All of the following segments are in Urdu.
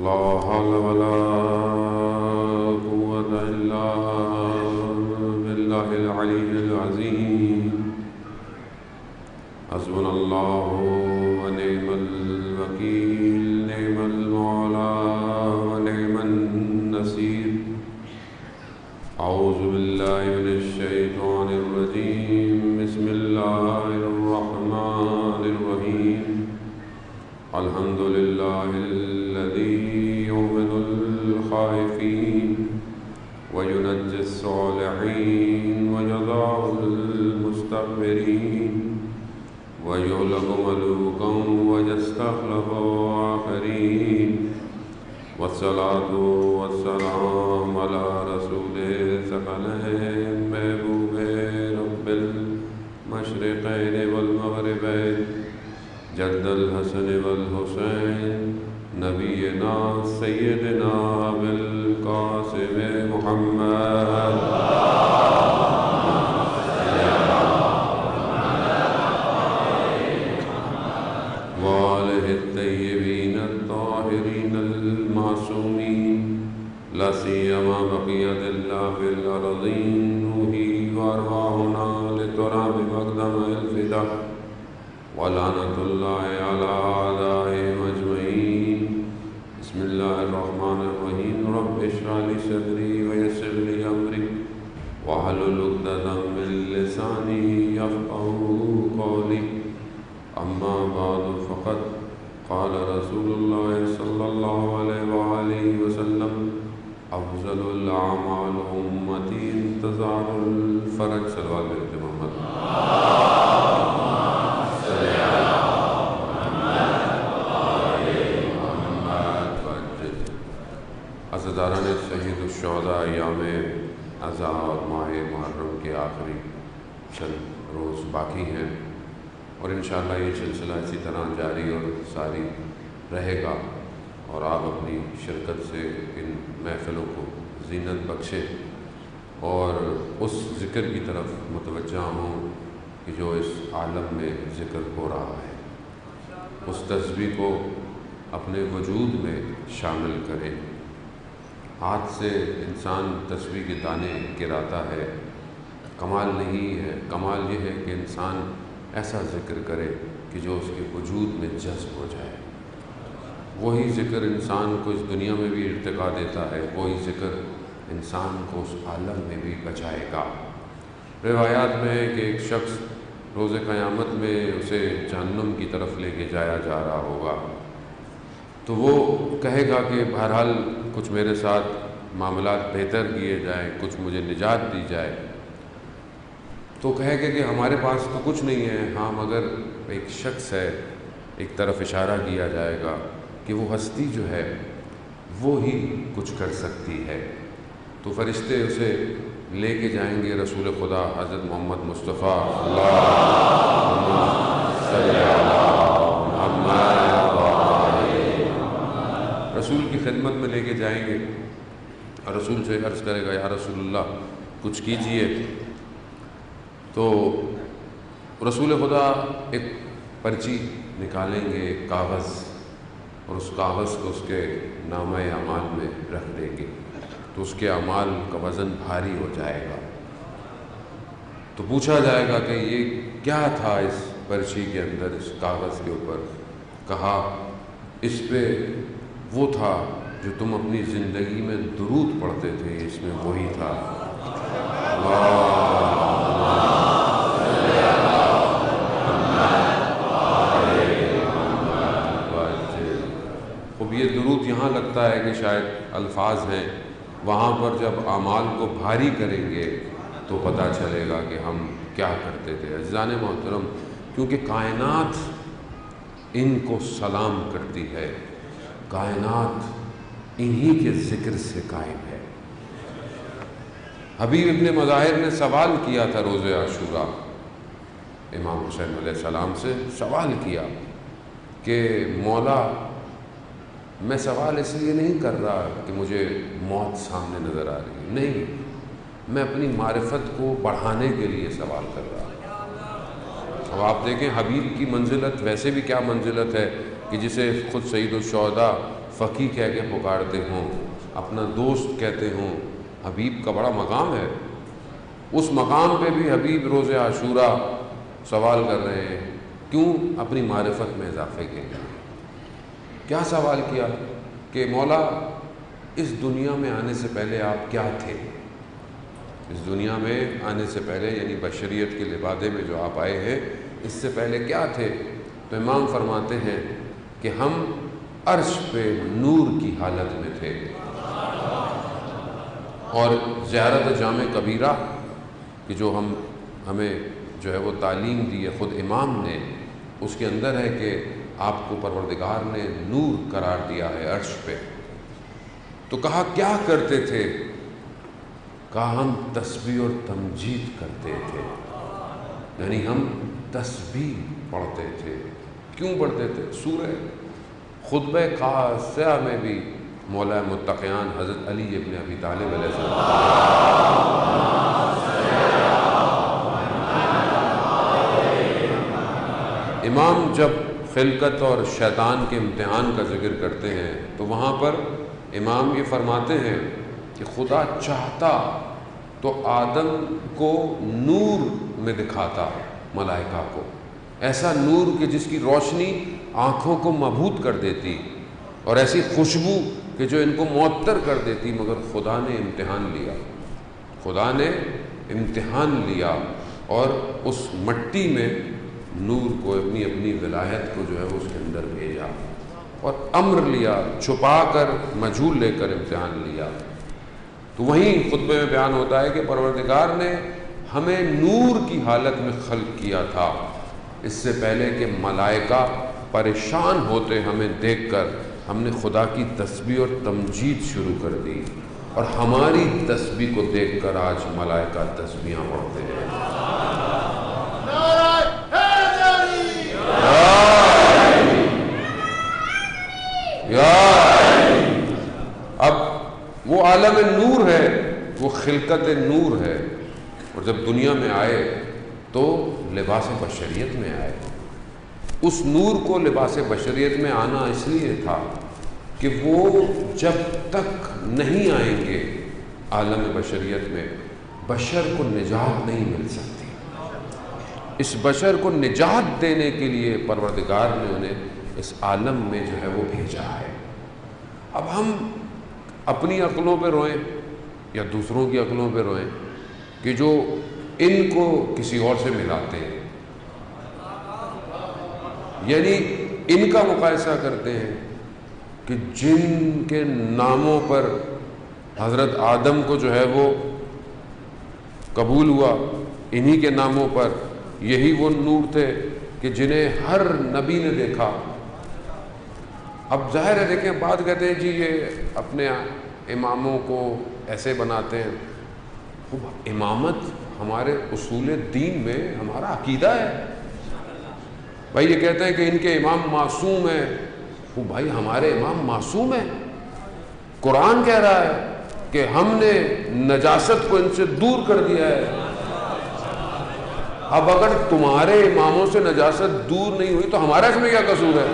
لا حول ولا قوة إلا بالله العلي العظيم حسبنا الله ونعم الوكيل نعم المولى ونعم النصير أعوذ بالله من الشيطان الرجيم بسم الله الرحمن الرحيم الحمد لله الذي يؤمن الخائفين وينجي الصالحين ويضع المستكبرين ويهلك ملوكا ويستخلف آخرين والصلاة والسلام على رسوله ثقلين محبوب رب المشرقين والمغربين جد الحسن والحسين نبينا سيدنا بالقاسم محمد وآله الطيبين الطاهرين المعصومين لا سيما بقية الله في الأرضين روحي وأرواحنا لتراب مقدم الفداء ولعنة الله على أعدائهم أجمعين بسم الله الرحمن الرحيم رب اشرح لي صدري ويسر لي أمري واحلل عقدة من لساني يفقهوا قولي أما بعد فقد قال رسول الله صلى الله عليه وآله وسلم أفضل الأعمال أمتي انتظار الفرج صلوات محمد عزاداران شہید الشہداء ایام عزا اور ماہ محرم کے آخری چند روز باقی ہیں اور انشاءاللہ یہ سلسلہ اسی طرح جاری اور ساری رہے گا اور آپ اپنی شرکت سے ان محفلوں کو زینت بخشیں اور اس ذکر کی طرف متوجہ ہوں کہ جو اس عالم میں ذکر ہو رہا ہے اس تسبیح کو اپنے وجود میں شامل کریں۔ ہاتھ سے انسان تسبیح کے دانے گراتا ہے، کمال نہیں ہے، کمال یہ ہے کہ انسان ایسا ذکر کرے کہ جو اس کے وجود میں جذب ہو جائے۔ وہی ذکر انسان کو اس دنیا میں بھی ارتقا دیتا ہے، وہی ذکر انسان کو اس عالم میں بھی بچائے گا۔ روایات میں ہے کہ ایک شخص روز قیامت میں اسے جہنم کی طرف لے کے جایا جا رہا ہوگا، تو وہ کہے گا کہ بہرحال کچھ میرے ساتھ معاملات بہتر کیے جائیں، کچھ مجھے نجات دی جائے۔ تو کہے گا کہ ہمارے پاس تو کچھ نہیں ہے، ہاں مگر ایک شخص ہے، ایک طرف اشارہ کیا جائے گا کہ وہ ہستی جو ہے وہ ہی کچھ کر سکتی ہے۔ تو فرشتے اسے لے کے جائیں گے رسول خدا حضرت محمد مصطفیٰ اللہم صلی علی محمد رسول کی خدمت میں لے کے جائیں گے اور رسول سے عرض کرے گا یا رسول اللہ کچھ کیجئے۔ تو رسول خدا ایک پرچی نکالیں گے، ایک کاغذ، اور اس کاغذ کو اس کے نامہ اعمال میں رکھ دیں گے تو اس کے اعمال کا وزن بھاری ہو جائے گا۔ تو پوچھا جائے گا کہ یہ کیا تھا اس پرچی کے اندر، اس کاغذ کے اوپر؟ کہا اس پہ وہ تھا جو تم اپنی زندگی میں درود پڑھتے تھے، اس میں وہی تھا۔ اب یہ درود یہاں لگتا ہے کہ شاید الفاظ ہیں، وہاں پر جب اعمال کو بھاری کریں گے تو پتہ چلے گا کہ ہم کیا کرتے تھے۔ عزیزان محترم، کیونکہ کائنات ان کو سلام کرتی ہے، کائنات انہی کے ذکر سے قائم ہے۔ حبیب ابن مظاہر نے سوال کیا تھا روز عاشوراء، امام حسین علیہ السلام سے سوال کیا کہ مولا میں سوال اس لیے نہیں کر رہا کہ مجھے موت سامنے نظر آ رہی ہے، نہیں، میں اپنی معرفت کو بڑھانے کے لیے سوال کر رہا ہوں۔ اب آپ دیکھیں حبیب کی منزلت ویسے بھی کیا منزلت ہے کہ جسے خود سید الشہداء فقی کہہ کے پکارتے ہوں، اپنا دوست کہتے ہوں، حبیب کا بڑا مقام ہے، اس مقام پہ بھی حبیب روز عاشورہ سوال کر رہے ہیں، کیوں؟ اپنی معرفت میں اضافے کے لیے۔ کیا سوال کیا کہ مولا اس دنیا میں آنے سے پہلے آپ کیا تھے؟ اس دنیا میں آنے سے پہلے یعنی بشریت کے لبادے میں جو آپ آئے ہیں، اس سے پہلے کیا تھے؟ تو امام فرماتے ہیں کہ ہم عرش پہ نور کی حالت میں تھے، اور زیارت جامع کبیرہ کہ جو ہمیں جو ہے وہ تعلیم دی ہے خود امام نے، اس کے اندر ہے کہ آپ کو پروردگار نے نور قرار دیا ہے عرش پہ۔ تو کہا کیا کرتے تھے؟ کہا ہم تسبیح اور تمجید کرتے تھے، یعنی ہم تسبیح پڑھتے تھے۔ کیوں پڑھتے تھے؟ سورہ خطبہ قاصیہ میں بھی مولا متقیان حضرت علی ابن ابی طالب علیہ السلام، امام جب خلقت اور شیطان کے امتحان کا ذکر کرتے ہیں تو وہاں پر امام یہ فرماتے ہیں کہ خدا چاہتا تو آدم کو نور میں دکھاتا، ملائکہ کو ایسا نور کہ جس کی روشنی آنکھوں کو مبہوت کر دیتی، اور ایسی خوشبو کہ جو ان کو معطر کر دیتی، مگر خدا نے امتحان لیا، خدا نے امتحان لیا اور اس مٹی میں نور کو، اپنی اپنی ولایت کو جو ہے اس کے اندر بھیجا، اور امر لیا، چھپا کر مجہول لے کر امتحان لیا۔ تو وہیں خطبے میں بیان ہوتا ہے کہ پروردگار نے ہمیں نور کی حالت میں خلق کیا تھا، اس سے پہلے کہ ملائکہ پریشان ہوتے ہمیں دیکھ کر، ہم نے خدا کی تسبیح اور تمجید شروع کر دی، اور ہماری تسبیح کو دیکھ کر آج ملائکہ تسبیحاں پڑھتے ہیں۔ اب وہ عالم نور ہے، وہ خلقت نور ہے، اور جب دنیا میں آئے تو لباس بشریت میں آئے۔ اس نور کو لباس بشریت میں آنا اس لیے تھا کہ وہ جب تک نہیں آئیں گے عالم بشریت میں، بشر کو نجات نہیں مل سکتی۔ اس بشر کو نجات دینے کے لیے پروردگار نے انہیں اس عالم میں جو ہے وہ بھیجا ہے۔ اب ہم اپنی عقلوں پہ روئیں یا دوسروں کی عقلوں پہ روئیں کہ جو ان کو کسی اور سے ملاتے ہیں، یعنی ان کا مقایسہ کرتے ہیں کہ جن کے ناموں پر حضرت آدم کو جو ہے وہ قبول ہوا، انہی کے ناموں پر یہی وہ نور تھے کہ جنہیں ہر نبی نے دیکھا۔ اب ظاہر ہے، دیکھیں بات کہتے ہیں جی یہ اپنے اماموں کو ایسے بناتے ہیں، امامت ہمارے اصول دین میں ہمارا عقیدہ ہے۔ بھائی یہ کہتے ہیں کہ ان کے امام معصوم ہیں، وہ بھائی ہمارے امام معصوم ہیں؟ قرآن کہہ رہا ہے کہ ہم نے نجاست کو ان سے دور کر دیا ہے۔ اب اگر تمہارے اماموں سے نجاست دور نہیں ہوئی تو ہمارا اس میں کیا قصور ہے؟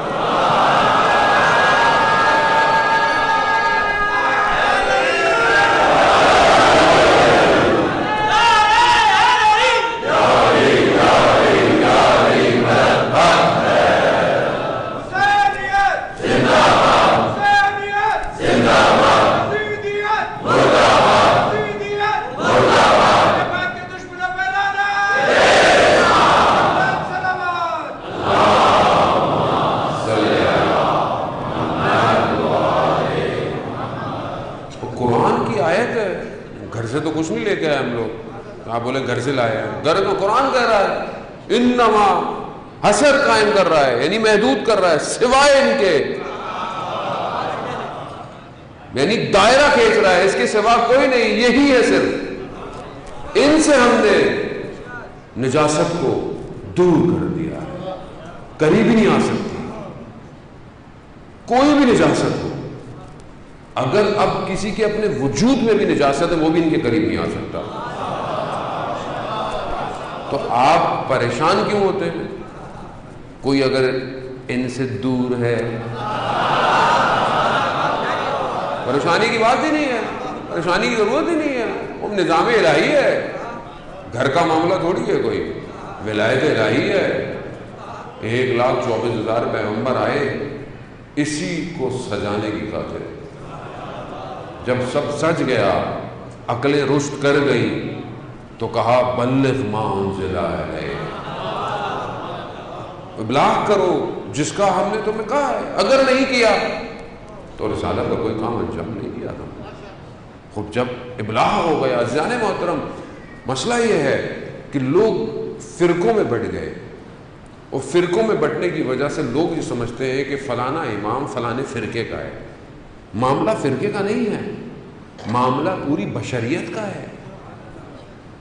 آپ بولے گھر سے لائے ہیں، گھر کو قرآن کہہ رہا ہے، انما حصر قائم کر رہا ہے، یعنی محدود کر رہا ہے، سوائے ان کے، یعنی دائرہ کھینچ رہا ہے، اس کے سوا کوئی نہیں، یہی ہے صرف، ان سے ہم نے نجاست کو دور کر دیا، قریب ہی نہیں آ سکتی کوئی بھی نجاست ہو۔ اگر اب کسی کے اپنے وجود میں بھی نجاست ہے وہ بھی ان کے قریب نہیں آ سکتا۔ تو آپ پریشان کیوں ہوتے ہیں؟ کوئی اگر ان سے دور ہے پریشانی کی بات ہی نہیں ہے، پریشانی کی ضرورت ہی نہیں ہے، وہ نظام الہی ہے، گھر کا معاملہ تھوڑی ہے کوئی، ولایت الہی ہے۔ 1,24,000 پیغمبر آئے اسی کو سجانے کی خاطر۔ جب سب سج گیا، عقلیں رشد کر گئی، تو کہا بلغ ما انزل الیک، ابلاغ کرو جس کا ہم نے تمہیں کہا ہے، اگر نہیں کیا تو رسالت کا کوئی کام انجام نہیں دیا تھا۔ خود جب ابلاغ ہو گیا، عزیزان محترم، مسئلہ یہ ہے کہ لوگ فرقوں میں بٹ گئے، اور فرقوں میں بٹنے کی وجہ سے لوگ یہ سمجھتے ہیں کہ فلانا امام فلانے فرقے کا ہے۔ معاملہ فرقے کا نہیں ہے، معاملہ پوری بشریت کا ہے۔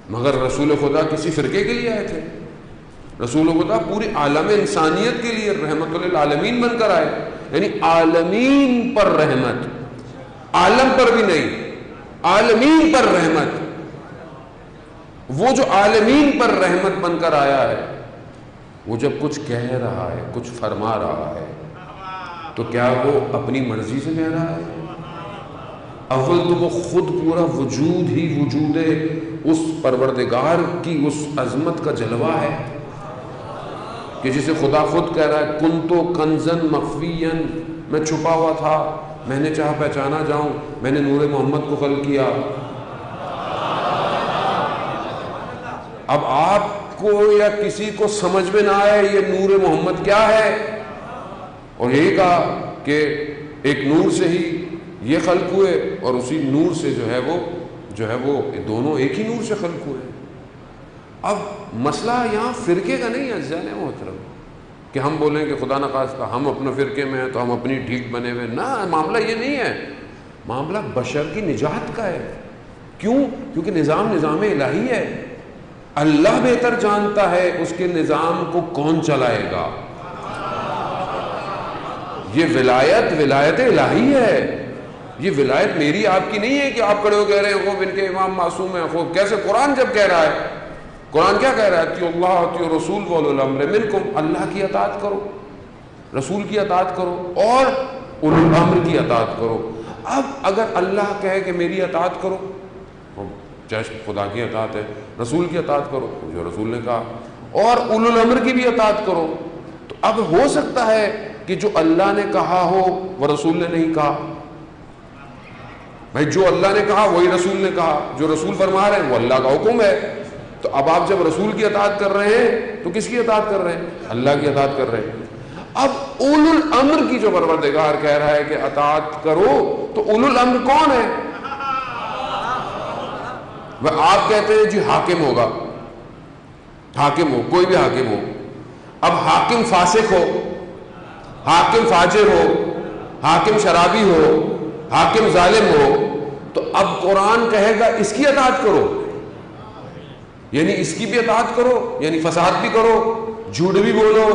مگر رسول خدا کسی فرقے کے لیے آئے تھے؟ رسول خدا پوری عالم انسانیت کے لیے رحمت للعالمین بن کر آئے، یعنی عالمین پر رحمت، عالم پر بھی نہیں، عالمین پر رحمت۔ وہ جو عالمین پر رحمت بن کر آیا ہے، وہ جب کچھ کہہ رہا ہے، کچھ فرما رہا ہے، تو کیا وہ اپنی مرضی سے کہہ رہا ہے؟ اول تو وہ خود پورا وجود ہی وجود اس پروردگار کی اس عظمت کا جلوہ ہے کہ جسے خدا خود کہہ رہا ہے کنتو کنزن مخفین، میں چھپا ہوا تھا، میں نے چاہا پہچانا جاؤں، میں نے نور محمد کو خلق کیا۔ اب آپ کو یا کسی کو سمجھ میں نہ آئے یہ نور محمد کیا ہے، اور یہی کہا کہ ایک نور سے ہی یہ خلق ہوئے، اور اسی نور سے جو ہے وہ دونوں ایک ہی نور سے خلق ہوئے۔ اب مسئلہ یہاں فرقے کا نہیں ہے عزیزان محترم، کہ ہم بولیں کہ خدا نخواستہ ہم اپنے فرقے میں ہیں تو ہم اپنی ٹھیک بنے ہوئے، نہ، معاملہ یہ نہیں ہے، معاملہ بشر کی نجات کا ہے۔ کیوں؟ کیونکہ نظام الہی ہے، اللہ بہتر جانتا ہے اس کے نظام کو کون چلائے گا۔ یہ ولایت الہی ہے، یہ ولایت میری آپ کی نہیں ہے کہ آپ کھڑے ہو کہہ رہے ہیں خوب ان کے امام معصوم ہیں، خوب کیسے؟ قرآن جب کہہ رہا ہے، قرآن کیا کہہ رہا ہے؟ اطیعوا اللہ اطیعوا الرسول واولو الامر منکم، اللہ کی اطاعت کرو، رسول کی اطاعت کرو، اور اولو الامر کی اطاعت کرو۔ اب اگر اللہ کہے کہ میری اطاعت کرو، چاہے خدا کی اطاعت ہے، رسول کی اطاعت کرو جو رسول نے کہا، اور اولو الامر کی بھی اطاعت کرو، تو اب ہو سکتا ہے کہ جو اللہ نے کہا ہو وہ رسول نے نہیں کہا۔ بھائی جو اللہ نے کہا وہی رسول نے کہا، جو رسول فرما رہے ہیں وہ اللہ کا حکم ہے، تو اب آپ جب رسول کی اطاعت کر رہے ہیں تو کس کی اطاعت کر رہے ہیں؟ اللہ کی اطاعت کر رہے ہیں۔ اب اولو الامر کی جو پروردگار کہہ رہا ہے کہ اطاعت کرو، تو اولو الامر کون ہے؟ آپ کہتے ہیں جی حاکم ہوگا، حاکم ہو، کوئی بھی حاکم ہو۔ اب حاکم فاسق ہو، حاکم فاجر ہو، حاکم شرابی ہو، حاکم ظالم ہو، تو اب قرآن کہے گا اس کی اطاعت کرو، یعنی اس کی بھی اطاعت کرو، یعنی فساد بھی کرو، جھوٹ بھی بولو،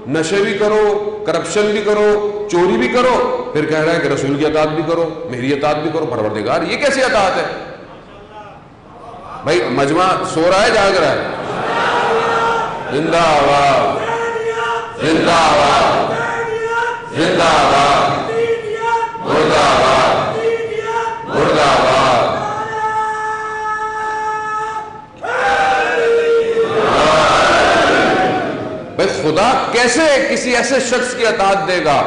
نشے بھی کرو، کرپشن بھی کرو، چوری بھی کرو، پھر کہہ رہا ہے کہ رسول کی اطاعت بھی کرو، میری اطاعت بھی کرو۔ پروردگار یہ کیسی اطاعت ہے؟ بھائی مجمع سو رہا ہے جاگ رہا ہے؟ زندہ آباد، زندہ آباد، زندہ آباد، مردہ آباد، مردہ آباد۔ بھائی خدا کیسے کسی ایسے شخص کی اطاعت دے گا؟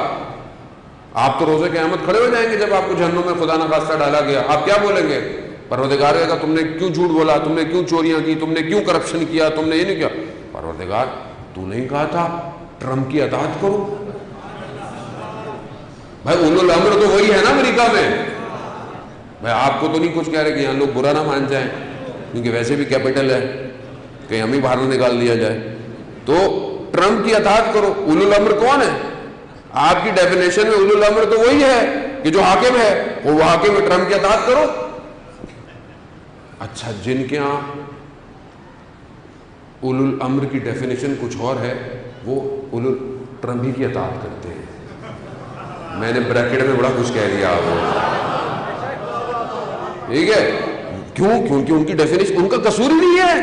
آپ تو روزے قیامت کھڑے ہو جائیں گے جب آپ کو جہنم میں خدا نخواستہ ڈالا گیا، آپ کیا بولیں گے؟ پروردگار کہے گا تم نے کیوں جھوٹ بولا، تم نے کیوں چوریاں کی، تم نے کیوں کرپشن کیا، تم نے یہ نہیں کیا۔ پروردگار تو نہیں کہا تھا ٹرمپ کی اطاعت کرو؟ بھائی اولو الامر تو وہی ہے نا امریکہ میں۔ بھائی آپ کو تو نہیں کچھ کہہ رہے کہ یہاں لوگ برا نہ مان جائیں، کیونکہ ویسے بھی کیپٹل ہے، کہیں ہمیں باہر نکال دیا جائے، تو ٹرمپ کی اطاعت کرو۔ اولو الامر کون ہے؟ آپ کی ڈیفینیشن میں اولو الامر تو وہی ہے کہ جو حاکم ہے، وہ حاکم ہے، ٹرمپ کی اطاعت کرو۔ اچھا جن کے ہاں اولو الامر کی ڈیفینیشن کچھ اور ہے، وہ اولو ٹرمپ ہی کی اطاعت کرتے ہیں۔ میں نے بریکٹ میں بڑا کچھ کہہ دیا آپ کو، ٹھیک ہے؟ کیوں؟ کیونکہ ان کی ڈیفینیشن، ان کا قصور ہی نہیں ہے،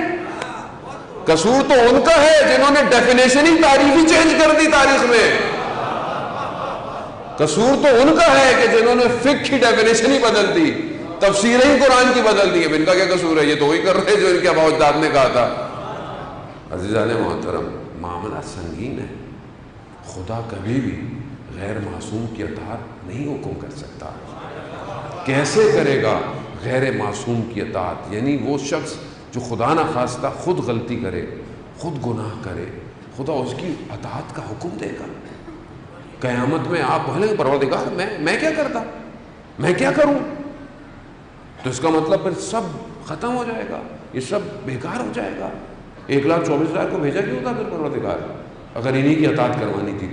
قصور تو ان کا ہے جنہوں نے ڈیفینیشن ہی تعریف ہی چینج کر دی تاریخ میں۔ قصور تو ان کا ہے کہ جنہوں نے فقہ کی ڈیفینیشن ہی بدل دی، تفسیریں ہی قرآن کی بدل دی. اب ان کا کیا قصور ہے؟ یہ تو وہی کر رہے جو ان کے ابا اجداد نے کہا تھا. عزیزان محترم، معاملہ سنگین ہے. خدا کبھی بھی غیر معصوم کی اطاعت نہیں حکم کر سکتا. کیسے کرے گا غیر معصوم کی اطاعت؟ یعنی وہ شخص جو خدا نہ خواستہ خود غلطی کرے، خود گناہ کرے، خدا اس کی اطاعت کا حکم دے گا. قیامت میں آپ بولیں گے پروردگار میں کیا کرتا، میں کیا کروں؟ تو اس کا مطلب پھر سب ختم ہو جائے گا، یہ سب بیکار ہو جائے گا. 1,24,000 کو بھیجا کیوں تھا پھر پروردگار اگر انہی کی اطاعت کروانی تھی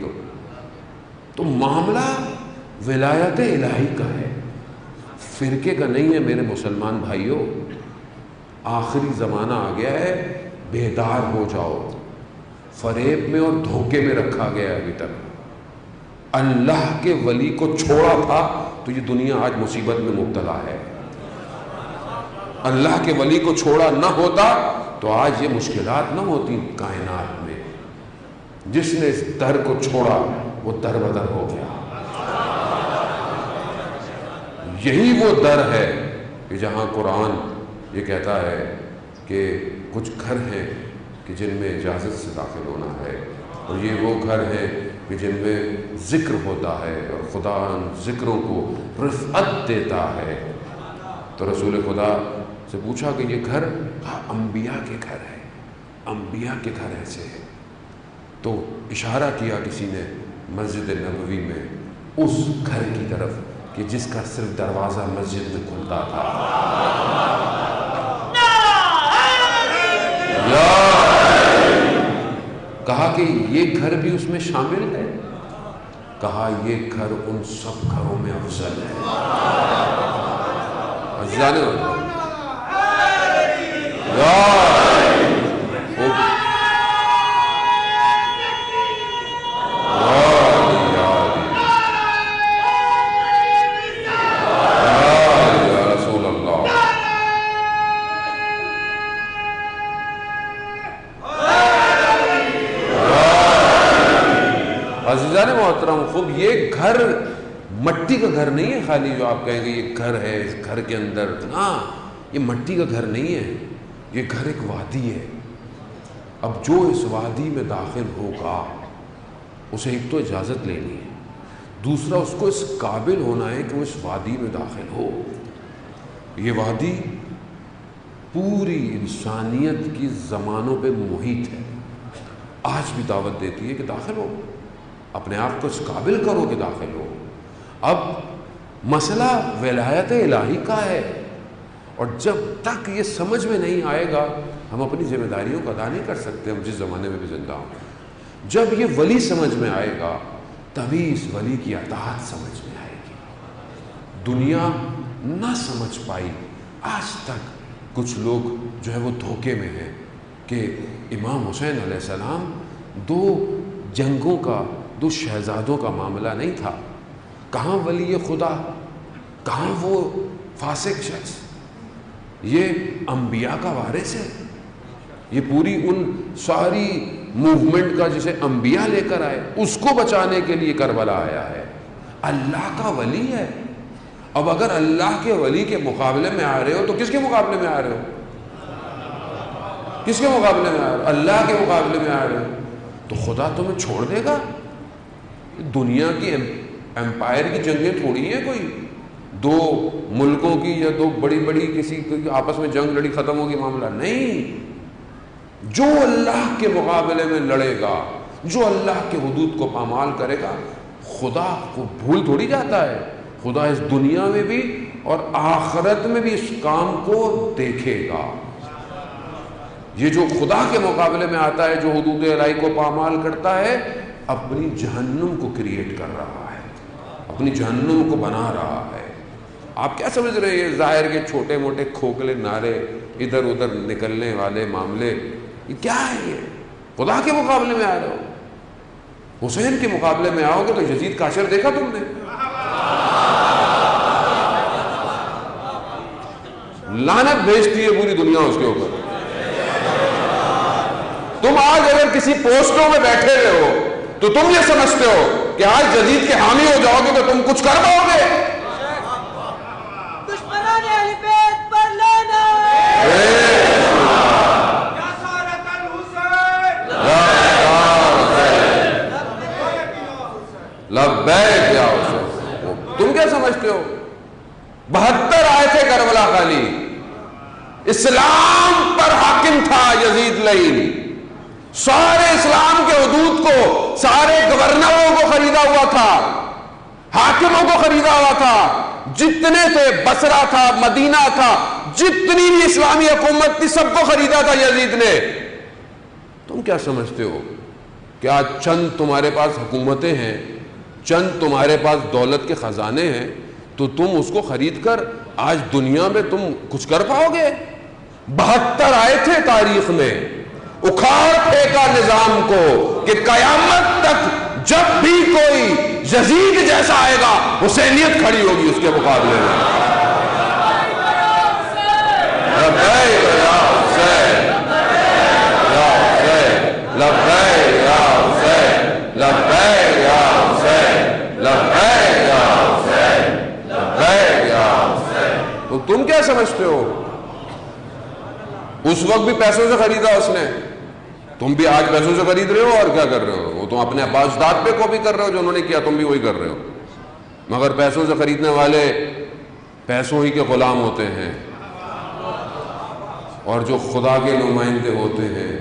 تو معاملہ ولایت الہی کا ہے، فرقے کا نہیں ہے. میرے مسلمان بھائیوں، آخری زمانہ آ گیا ہے، بیدار ہو جاؤ. فریب میں اور دھوکے میں رکھا گیا ہے ابھی تک. اللہ کے ولی کو چھوڑا تھا تو یہ دنیا آج مصیبت میں مبتلا ہے. اللہ کے ولی کو چھوڑا نہ ہوتا تو آج یہ مشکلات نہ ہوتی کائنات میں. جس نے اس در کو چھوڑا وہ در بدر ہو گیا. یہی وہ در ہے کہ جہاں قرآن یہ کہتا ہے کہ کچھ گھر ہیں کہ جن میں اجازت سے داخل ہونا ہے، اور یہ وہ گھر ہیں کہ جن میں ذکر ہوتا ہے اور خدا ان ذکروں کو رفعت دیتا ہے. تو رسول خدا سے پوچھا کہ یہ گھر انبیاء کے گھر ہے، انبیاء کے گھر ایسے ہیں. تو اشارہ کیا کسی نے مسجد نبوی میں اس گھر کی طرف کہ جس کا صرف دروازہ مسجد میں کھلتا تھا. کہا کہ یہ گھر بھی اس میں شامل ہے؟ کہا یہ گھر ان سب گھروں میں افضل ہے. عزیزان محترم، خوب یہ گھر مٹی کا گھر نہیں ہے خالی جو آپ کہیں گے یہ گھر ہے، اس گھر کے اندر ہاں یہ مٹی کا گھر نہیں ہے، یہ گھر ایک وادی ہے. اب جو اس وادی میں داخل ہوگا اسے ایک تو اجازت لینی ہے، دوسرا اس کو اس قابل ہونا ہے کہ وہ اس وادی میں داخل ہو. یہ وادی پوری انسانیت کی زمانوں پہ محیط ہے، آج بھی دعوت دیتی ہے کہ داخل ہو، اپنے آپ کو اس قابل کرو کہ داخل ہو. اب مسئلہ ولایت الہی کا ہے، اور جب تک یہ سمجھ میں نہیں آئے گا ہم اپنی ذمہ داریوں کو ادا نہیں کر سکتے. ہم جس زمانے میں بھی زندہ ہوں، جب یہ ولی سمجھ میں آئے گا تبھی اس ولی کی اطاعت سمجھ میں آئے گی. دنیا نہ سمجھ پائی آج تک. کچھ لوگ جو ہے وہ دھوکے میں ہیں کہ امام حسین علیہ السلام 2 جنگوں کا 2 شہزادوں کا معاملہ نہیں تھا. کہاں ولی خدا، کہاں وہ فاسق شخص؟ یہ انبیاء کا وارث ہے. یہ پوری ان ساری موومنٹ کا جسے انبیاء لے کر آئے اس کو بچانے کے لیے کربلا آیا ہے. اللہ کا ولی ہے. اب اگر اللہ کے ولی کے مقابلے میں آ رہے ہو تو کس کے مقابلے میں آ رہے ہو؟ کس کے مقابلے میں آ رہے ہو؟ اللہ کے مقابلے میں آ رہے ہو. تو خدا تمہیں چھوڑ دے گا؟ دنیا کی امپائر کی جنگیں تھوڑی ہیں کوئی 2 ملکوں کی یا 2 بڑی بڑی کسی آپس میں جنگ لڑی ختم ہوگی معاملہ نہیں. جو اللہ کے مقابلے میں لڑے گا، جو اللہ کے حدود کو پامال کرے گا، خدا کو بھول تھوڑی جاتا ہے. خدا اس دنیا میں بھی اور آخرت میں بھی اس کام کو دیکھے گا. یہ جو خدا کے مقابلے میں آتا ہے، جو حدود الہی کو پامال کرتا ہے، اپنی جہنم کو کریٹ کر رہا ہے، اپنی جہنم کو بنا رہا ہے. آپ کیا سمجھ رہے ہیں یہ ظاہر کے چھوٹے موٹے کھوکھلے نعرے، ادھر ادھر نکلنے والے معاملے، یہ کیا ہے؟ یہ خدا کے مقابلے میں آ رہے ہو. حسین کے مقابلے میں آؤ گے تو یزید کاشر دیکھا تم نے؟ لعنت بھیجتی ہے پوری دنیا اس کے اوپر. تم آج اگر کسی پوسٹوں میں بیٹھے ہوئے ہو تو تم یہ سمجھتے ہو کہ آج یزید کے حامی ہو جاؤ گے تو تم کچھ کر پاؤ گے؟ دشمنان اہل بیت پر لبیک یا حسین. تم کیا سمجھتے ہو 72 آئے تھے کربلا خالی. اسلام پر حاکم تھا یزید لعین. سارے اسلام کے حدود کو، سارے گورنروں کو خریدا ہوا تھا، حاکموں کو خریدا ہوا تھا. جتنے تھے، بصرہ تھا، مدینہ تھا، جتنی بھی اسلامی حکومت تھی سب کو خریدا تھا یزید نے. تم کیا سمجھتے ہو کہ آج چند تمہارے پاس حکومتیں ہیں، چند تمہارے پاس دولت کے خزانے ہیں تو تم اس کو خرید کر آج دنیا میں تم کچھ کر پاؤ گے؟ 72 آئے تھے تاریخ میں، اکھاڑ پھینکا نظام کو کہ قیامت تک جب بھی کوئی یزید جیسا آئے گا حسینیت کھڑی ہوگی اس کے مقابلے میں. لبیک یا حسین، یا حسین، لبیک یا حسین، لبیک یا حسین، لبیک یا حسین، لبیک یا حسین. تو تم کیا سمجھتے ہو؟ اس وقت بھی پیسوں سے خریدا اس نے، تم بھی آج پیسوں سے خرید رہے ہو. اور کیا کر رہے ہو؟ وہ تم اپنے اجداد پہ کاپی کر رہے ہو، جو انہوں نے کیا تم بھی وہی کر رہے ہو. مگر پیسوں سے خریدنے والے پیسوں ہی کے غلام ہوتے ہیں، اور جو خدا کے نمائندے ہوتے ہیں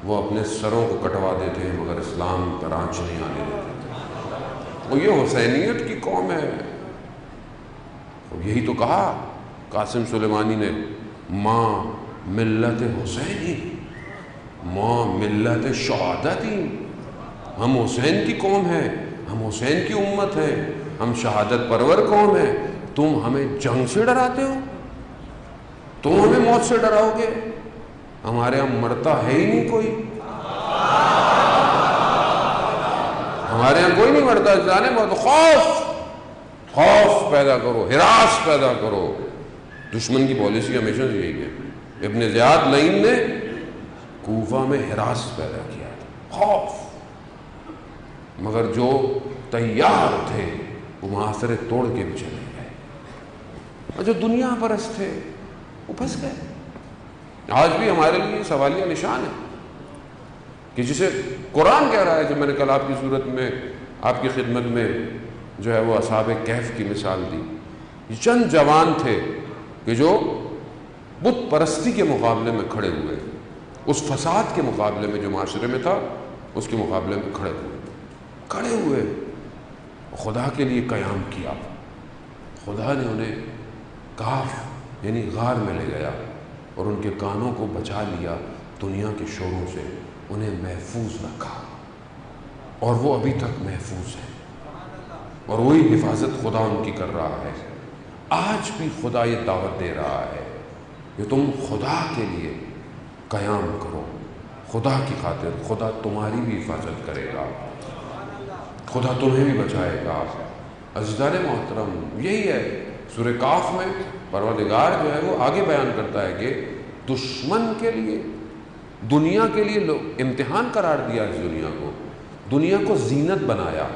وہ اپنے سروں کو کٹوا دیتے ہیں مگر اسلام پر آنچ نہیں آنے دیتے. وہ یہ حسینیت کی قوم ہے. یہی تو کہا قاسم سلیمانی نے، ماں ملت حسینی، ماں ملت شہادتی. ہم حسین کی قوم ہیں، ہم حسین کی امت ہیں، ہم شہادت پرور قوم ہیں. تم ہمیں جنگ سے ڈراتے ہو، تم ہمیں موت سے ڈراؤ گے؟ ہمارے ہاں مرتا ہے ہی نہیں کوئی، ہمارے ہاں کوئی نہیں مرتا. جانے بہت خوف پیدا کرو، ہراس پیدا کرو. دشمن کی پالیسی ہمیشہ سے یہی ہے. ابن زیاد لعین نے کوفہ میں ہراس پیدا کیا تھا، خوف. مگر جو تیار تھے وہ محاصرے توڑ کے بھی چلے گئے، اور جو دنیا پرست تھے وہ پھنس گئے. آج بھی ہمارے لیے سوالیہ نشان ہے کہ جسے قرآن کہہ رہا ہے. جب میں نے کل آپ کی صورت میں آپ کی خدمت میں جو ہے وہ اصحاب کہف کی مثال دی، یہ چند جوان تھے کہ جو بت پرستی کے مقابلے میں کھڑے ہوئے، اس فساد کے مقابلے میں جو معاشرے میں تھا اس کے مقابلے میں کھڑے ہوئے خدا کے لیے قیام کیا. خدا نے انہیں کہف یعنی غار میں لے گیا اور ان کے کانوں کو بچا لیا دنیا کے شوروں سے، انہیں محفوظ رکھا، اور وہ ابھی تک محفوظ ہے، اور وہی حفاظت خدا ان کی کر رہا ہے. آج بھی خدا یہ دعوت دے رہا ہے کہ تم خدا کے لیے قیام کرو، خدا کی خاطر. خدا تمہاری بھی حفاظت کرے گا، خدا تمہیں بھی بچائے گا. عزیزان محترم، یہی ہے سورہ کاف میں پروردگار جو ہے وہ آگے بیان کرتا ہے کہ دشمن کے لیے، دنیا کے لیے امتحان قرار دیا اس دنیا کو، دنیا کو زینت بنایا،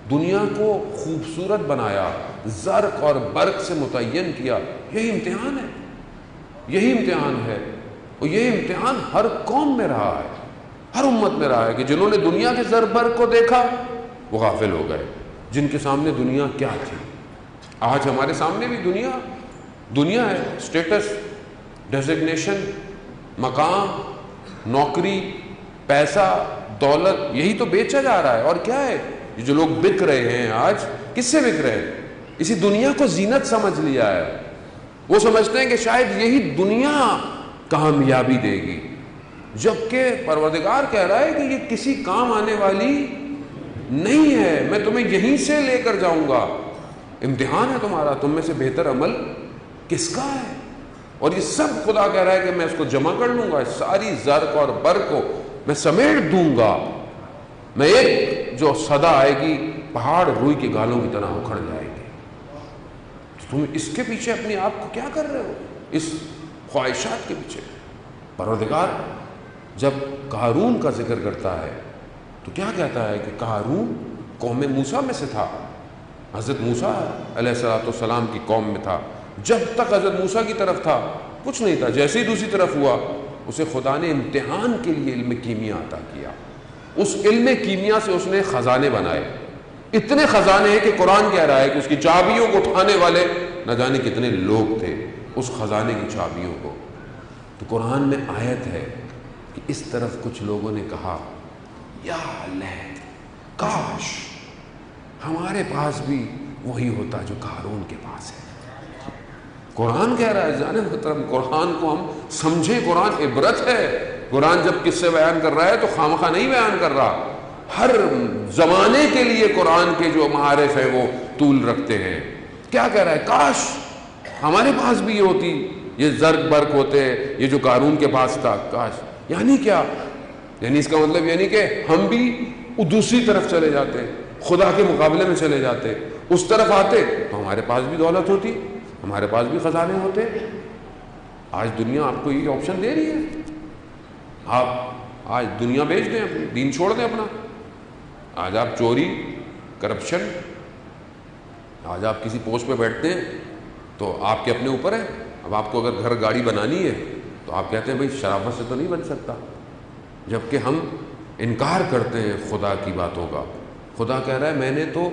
دنیا کو خوبصورت بنایا، زرق اور برق سے متعین کیا. یہی امتحان ہے، یہی امتحان ہے. اور یہ امتحان ہر قوم میں رہا ہے، ہر امت میں رہا ہے کہ جنہوں نے دنیا کے زر برق کو دیکھا وہ غافل ہو گئے، جن کے سامنے دنیا کیا تھی. آج ہمارے سامنے بھی دنیا ہے. اسٹیٹس، ڈیزگنیشن، مقام، نوکری، پیسہ، دولت، یہی تو بیچا جا رہا ہے. اور کیا ہے؟ یہ جو لوگ بک رہے ہیں آج، کس سے بک رہے ہیں؟ اسی دنیا کو زینت سمجھ لیا ہے. وہ سمجھتے ہیں کہ شاید یہی دنیا کامیابی دے گی، جبکہ پروردگار کہہ رہا ہے کہ یہ کسی کام آنے والی نہیں ہے، میں تمہیں یہیں سے لے کر جاؤں گا. امتحان ہے تمہارا، تم میں سے بہتر عمل کس کا ہے. اور یہ سب خدا کہہ رہا ہے کہ میں اس کو جمع کر لوں گا، اس ساری زرق اور برق کو میں سمیٹ دوں گا. میں ایک جو صدا آئے گی پہاڑ روئی کے گالوں کی طرح اکھڑ جائے گی. تم اس کے پیچھے اپنے آپ کو کیا کر رہے ہو؟ اس خواہشات کے پیچھے. پروردگار جب قارون کا ذکر کرتا ہے تو کیا کہتا ہے کہ قارون قوم موسیٰ میں سے تھا، حضرت موسیٰ علیہ السلام کی قوم میں تھا. جب تک حضرت موسیٰ کی طرف تھا کچھ نہیں تھا، جیسے ہی دوسری طرف ہوا اسے خدا نے امتحان کے لیے علم کیمیا عطا کیا. اس علم کیمیا سے اس نے خزانے بنائے. اتنے خزانے ہیں کہ قرآن کہہ رہا ہے کہ اس کی چابیوں کو اٹھانے والے نہ جانے کتنے لوگ تھے اس خزانے کی چابیوں کو. تو قرآن میں آیت ہے کہ اس طرف کچھ لوگوں نے کہا یا لیت، کاش ہمارے پاس بھی وہی ہوتا جو قارون کے پاس ہے. قرآن کہہ رہا ہے جانے محترم، قرآن کو ہم سمجھیں، قرآن عبرت ہے. قرآن جب قصے بیان کر رہا ہے تو خامخواہ نہیں بیان کر رہا. ہر زمانے کے لیے قرآن کے جو معارف ہیں وہ طول رکھتے ہیں. کیا کہہ رہا ہے؟ کاش ہمارے پاس بھی یہ ہوتی، یہ زرق برق ہوتے، یہ جو قارون کے پاس تھا. کاش یعنی کیا؟ یعنی اس کا مطلب یعنی کہ ہم بھی دوسری طرف چلے جاتے، خدا کے مقابلے میں چلے جاتے، اس طرف آتے تو ہمارے پاس بھی دولت ہوتی، ہمارے پاس بھی خزانے ہوتے. آج دنیا آپ کو یہ آپشن دے رہی ہے. آپ آج دنیا بیچ دیں، اپنی دین چھوڑ دیں اپنا. آج آپ چوری، کرپشن، آج آپ کسی پوسٹ پہ بیٹھتے ہیں تو آپ کے اپنے اوپر ہے. اب آپ کو اگر گھر گاڑی بنانی ہے تو آپ کہتے ہیں بھائی شرافت سے تو نہیں بن سکتا، جبکہ ہم انکار کرتے ہیں خدا کی باتوں کا. خدا کہہ رہا ہے میں نے تو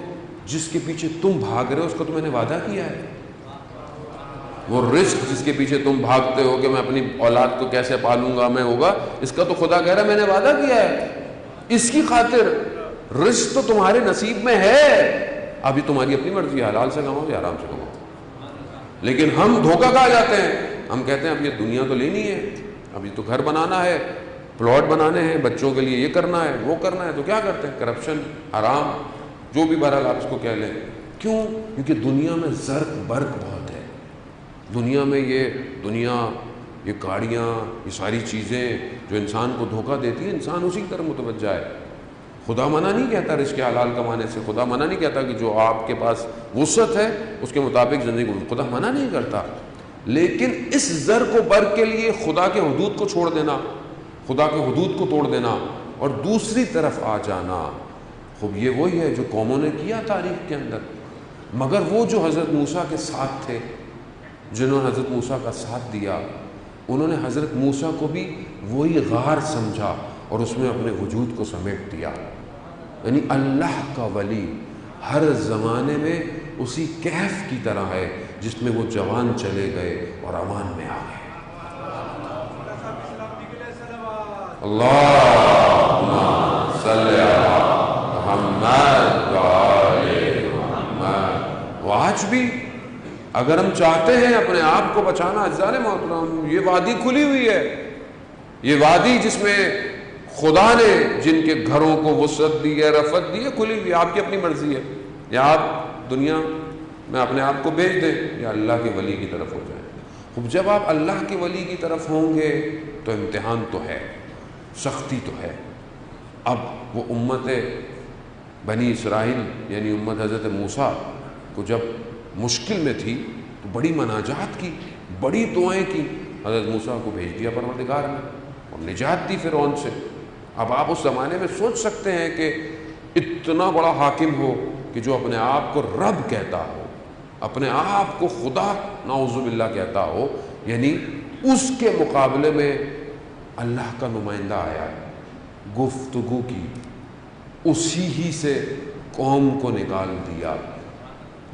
جس کے پیچھے تم بھاگ رہے ہو اس کا تو میں نے وعدہ کیا ہے. وہ رزق جس کے پیچھے تم بھاگتے ہو کہ میں اپنی اولاد کو کیسے پالوں گا، میں ہوگا، اس کا تو خدا کہہ رہا ہے میں نے وعدہ کیا ہے. اس کی خاطر رزق تو تمہارے نصیب میں ہے، ابھی تمہاری اپنی مرضی ہے، حلال سے کماؤ یا حرام سے کماؤ. لیکن ہم دھوکہ کھا جاتے ہیں. ہم کہتے ہیں اب یہ دنیا تو لینی ہے، اب یہ تو گھر بنانا ہے، پلاٹ بنانے ہیں، بچوں کے لیے یہ کرنا ہے، وہ کرنا ہے. تو کیا کرتے ہیں؟ کرپشن، حرام، جو بھی بہرحال آپ اس کو کہہ لیں. کیوں؟ کیونکہ دنیا میں زرق برق بہت ہے. دنیا میں یہ گاڑیاں، یہ ساری چیزیں جو انسان کو دھوکہ دیتی ہیں، انسان اسی کی طرف متوجہ ہے. خدا منع نہیں کہتا رزق حلال کمانے سے. خدا منع نہیں کہتا کہ جو آپ کے پاس وسعت ہے اس کے مطابق زندگی کو، خدا منع نہیں کرتا. لیکن اس زرق و برق کے لیے خدا کے حدود کو چھوڑ دینا، خدا کے حدود کو توڑ دینا اور دوسری طرف آ جانا، خوب یہ وہی ہے جو قوموں نے کیا تاریخ کے اندر. مگر وہ جو حضرت موسیٰ کے ساتھ تھے، جنہوں نے حضرت موسیٰ کا ساتھ دیا، انہوں نے حضرت موسیٰ کو بھی وہی غار سمجھا اور اس میں اپنے وجود کو سمیٹ دیا. یعنی اللہ کا ولی ہر زمانے میں اسی کہف کی طرح ہے جس میں وہ جوان چلے گئے اور امان میں آ گئے. اللہم صلی علی محمد و آل محمد. وہ آج بھی اگر ہم چاہتے ہیں اپنے آپ کو بچانا، اجزاء محترم، یہ وادی کھلی ہوئی ہے. یہ وادی جس میں خدا نے جن کے گھروں کو وسعت دی ہے، رفعت دی ہے، کھلی ہوئی ہے. آپ کی اپنی مرضی ہے، یا آپ دنیا میں اپنے آپ کو بیچ دیں یا اللہ کے ولی کی طرف ہو جائیں. خوب جب آپ اللہ کے ولی کی طرف ہوں گے تو امتحان تو ہے، سختی تو ہے. اب وہ امت بنی اسرائیل یعنی امت حضرت موسیٰ کو جب مشکل میں تھی تو بڑی مناجات کی، بڑی دعائیں کی. حضرت موسیٰ کو بھیج دیا پروردگار نے اور نجات دی فرعون سے. اب آپ اس زمانے میں سوچ سکتے ہیں کہ اتنا بڑا حاکم ہو کہ جو اپنے آپ کو رب کہتا ہو، اپنے آپ کو خدا نعوذ باللہ کہتا ہو، یعنی اس کے مقابلے میں اللہ کا نمائندہ آیا، گفتگو کی، اسی ہی سے قوم کو نکال دیا.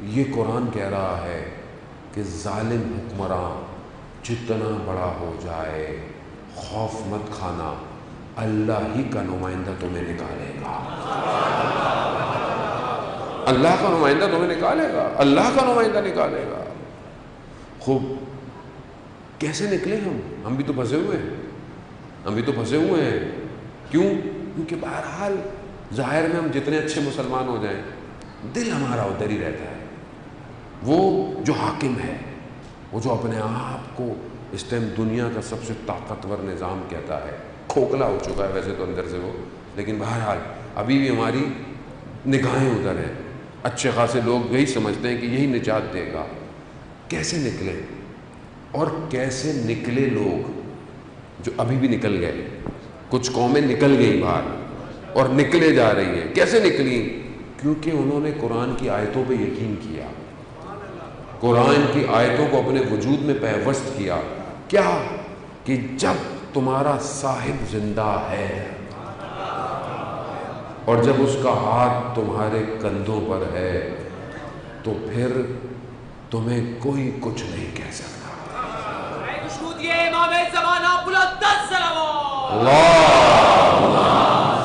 یہ قرآن کہہ رہا ہے کہ ظالم حکمراں جتنا بڑا ہو جائے خوف مت کھانا، اللہ ہی کا نمائندہ تمہیں نکالے گا. اللہ کا نمائندہ تمہیں نکالے گا، اللہ کا نمائندہ نکالے گا. خوب کیسے نکلے ہم بھی تو پھنسے ہوئے ہیں، ہم بھی تو پھنسے ہوئے ہیں. کیوں؟ کیونکہ بہرحال ظاہر میں ہم جتنے اچھے مسلمان ہو جائیں دل ہمارا ادھر ہی رہتا ہے. وہ جو حاکم ہے، وہ جو اپنے آپ کو اس ٹائم دنیا کا سب سے طاقتور نظام کہتا ہے، کھوکھلا ہو چکا ہے ویسے تو اندر سے وہ، لیکن بہرحال ابھی بھی ہماری نگاہیں ادھر ہیں. اچھے خاصے لوگ یہی سمجھتے ہیں کہ یہی نجات دے گا. کیسے نکلے؟ اور کیسے نکلے لوگ جو ابھی بھی نکل گئے. کچھ قومیں نکل گئی باہر اور نکلے جا رہی ہیں. کیسے نکلی؟ کیونکہ انہوں نے قرآن کی آیتوں پہ یقین کیا، قرآن کی آیتوں کو اپنے وجود میں پیوست کیا. کیا کہ جب تمہارا صاحب زندہ ہے اور جب اس کا ہاتھ تمہارے کندھوں پر ہے تو پھر تمہیں کوئی کچھ نہیں کہہ سکتا. امام زمانہ بلند الصلوات اللہم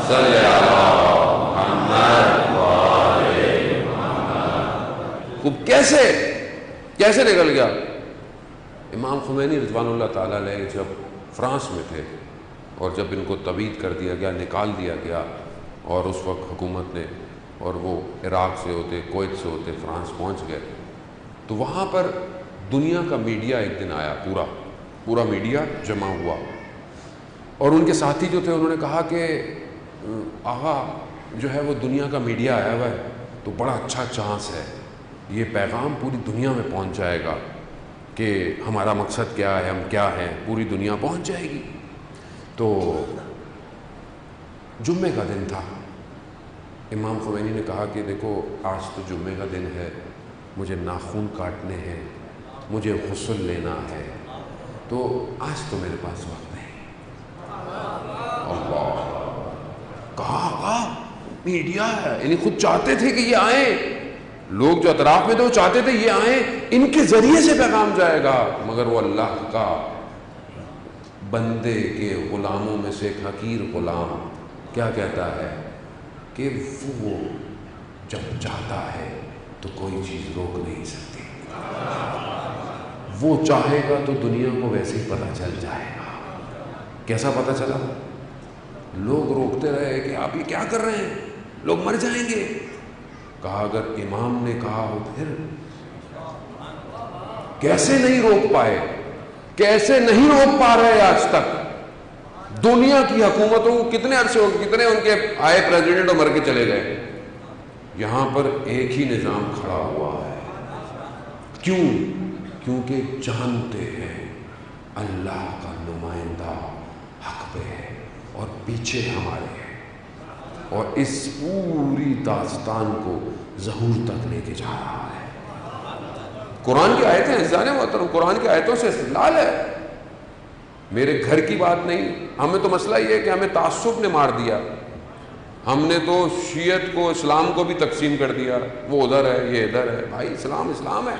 صلی علی محمد وآلِ محمد. خوب کیسے نکل گیا؟ امام خمینی رضوان اللہ تعالیٰ علیہ جب فرانس میں تھے اور جب ان کو تبعید کر دیا گیا، نکال دیا گیا، اور اس وقت حکومت نے، اور وہ عراق سے ہوتے، کویت سے ہوتے فرانس پہنچ گئے، تو وہاں پر دنیا کا میڈیا ایک دن آیا، پورا میڈیا جمع ہوا، اور ان کے ساتھی جو تھے انہوں نے کہا کہ آغا جو ہے وہ دنیا کا میڈیا آیا ہوا ہے تو بڑا اچھا چانس ہے، یہ پیغام پوری دنیا میں پہنچ جائے گا کہ ہمارا مقصد کیا ہے، ہم کیا ہیں، پوری دنیا پہنچ جائے گی. تو جمعے کا دن تھا. امام خمینی نے کہا کہ دیکھو آج تو جمعے کا دن ہے، مجھے ناخن کاٹنے ہیں، مجھے غسل لینا ہے، تو آج تو میرے پاس وقت نہیں. اللہ کہا میڈیا ہے، یعنی خود چاہتے تھے کہ یہ آئیں، لوگ جو اطراف میں تھے وہ چاہتے تھے یہ آئیں، ان کے ذریعے سے پیغام جائے گا. مگر وہ اللہ کا بندے کے غلاموں میں سے ایک حقیر غلام کیا کہتا ہے کہ وہ جب چاہتا ہے تو کوئی چیز روک نہیں سکتی، وہ چاہے گا تو دنیا کو ویسے ہی پتہ چل جائے گا. کیسا پتہ چلا؟ لوگ روکتے رہے کہ آپ یہ کیا کر رہے ہیں، لوگ مر جائیں گے. کہا اگر امام نے کہا ہو پھر کیسے نہیں روک پائے، کیسے نہیں روک پا رہے آج تک. دنیا کی حکومتوں کو کتنے عرصے ہو گئے، کتنے ان کے آئے پریزیڈنٹ اور مر کے چلے گئے، یہاں پر ایک ہی نظام کھڑا ہوا ہے. کیوں؟ کیونکہ جانتے ہیں اللہ کا نمائندہ حق پہ ہے اور پیچھے ہمارے ہیں، اور اس پوری داستان کو ظہور تک لے کے جا رہا ہے. قرآن کی آیتیں عزیزان محترم، قرآن کی آیتوں سے استدلال ہے. میرے گھر کی بات نہیں، ہمیں تو مسئلہ یہ ہے کہ ہمیں تعصب نے مار دیا. ہم نے تو شیعت کو، اسلام کو بھی تقسیم کر دیا، وہ ادھر ہے یہ ادھر ہے. بھائی اسلام ہے،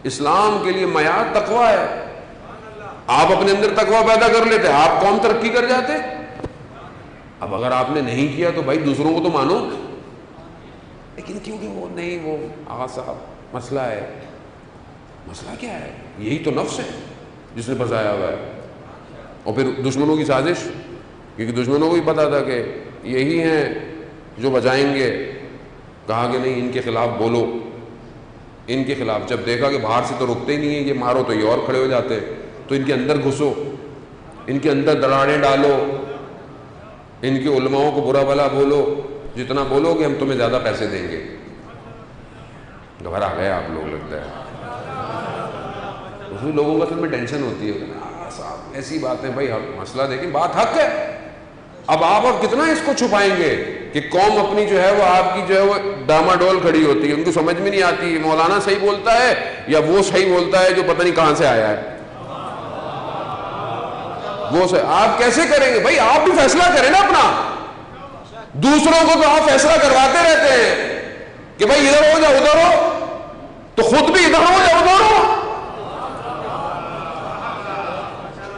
اسلام کے لیے معیار تقویٰ ہے. آپ اپنے اندر تقویٰ پیدا کر لیتے آپ قوم ترقی کر جاتے. اب اگر آپ نے نہیں کیا تو بھائی دوسروں کو تو مانو، لیکن کیونکہ وہ نہیں، وہ آغا صاحب مسئلہ ہے. مسئلہ کیا ہے؟ یہی تو نفس ہے جس نے بسایا ہوا ہے. اور پھر دشمنوں کی سازش، کیونکہ دشمنوں کو بھی پتا تھا کہ یہی ہیں جو بچائیں گے. کہا کہ نہیں ان کے خلاف بولو، ان کے خلاف. جب دیکھا کہ باہر سے تو رکتے ہی نہیں ہیں، یہ مارو تو یہ اور کھڑے ہو جاتے، تو ان کے اندر گھسو، ان کے اندر دراڑیں ڈالو، ان کے علماؤں کو برا بھلا بولو، جتنا بولو گے ہم تمہیں زیادہ پیسے دیں گے. گھبرا گئے آپ لوگ لگتا ہے. دوسرے لوگوں کا اصل میں ٹینشن ہوتی ہے صاحب ایسی بات ہے. بھائی مسئلہ دیکھیں، بات حق ہے. اب آپ کتنا اس کو چھپائیں گے کہ قوم اپنی جو ہے وہ آپ کی جو ہے وہ ڈاماڈول کھڑی ہوتی ہے، ان کو سمجھ میں نہیں آتی مولانا صحیح بولتا ہے یا وہ صحیح بولتا ہے جو پتہ نہیں کہاں سے آیا ہے. وہ آپ کیسے کریں گے؟ بھائی آپ بھی فیصلہ کریں نا اپنا. دوسروں کو تو آپ فیصلہ کرواتے رہتے ہیں کہ بھائی ادھر ہو جا ادھر ہو، تو خود بھی ادھر ہو جا ادھر ہو.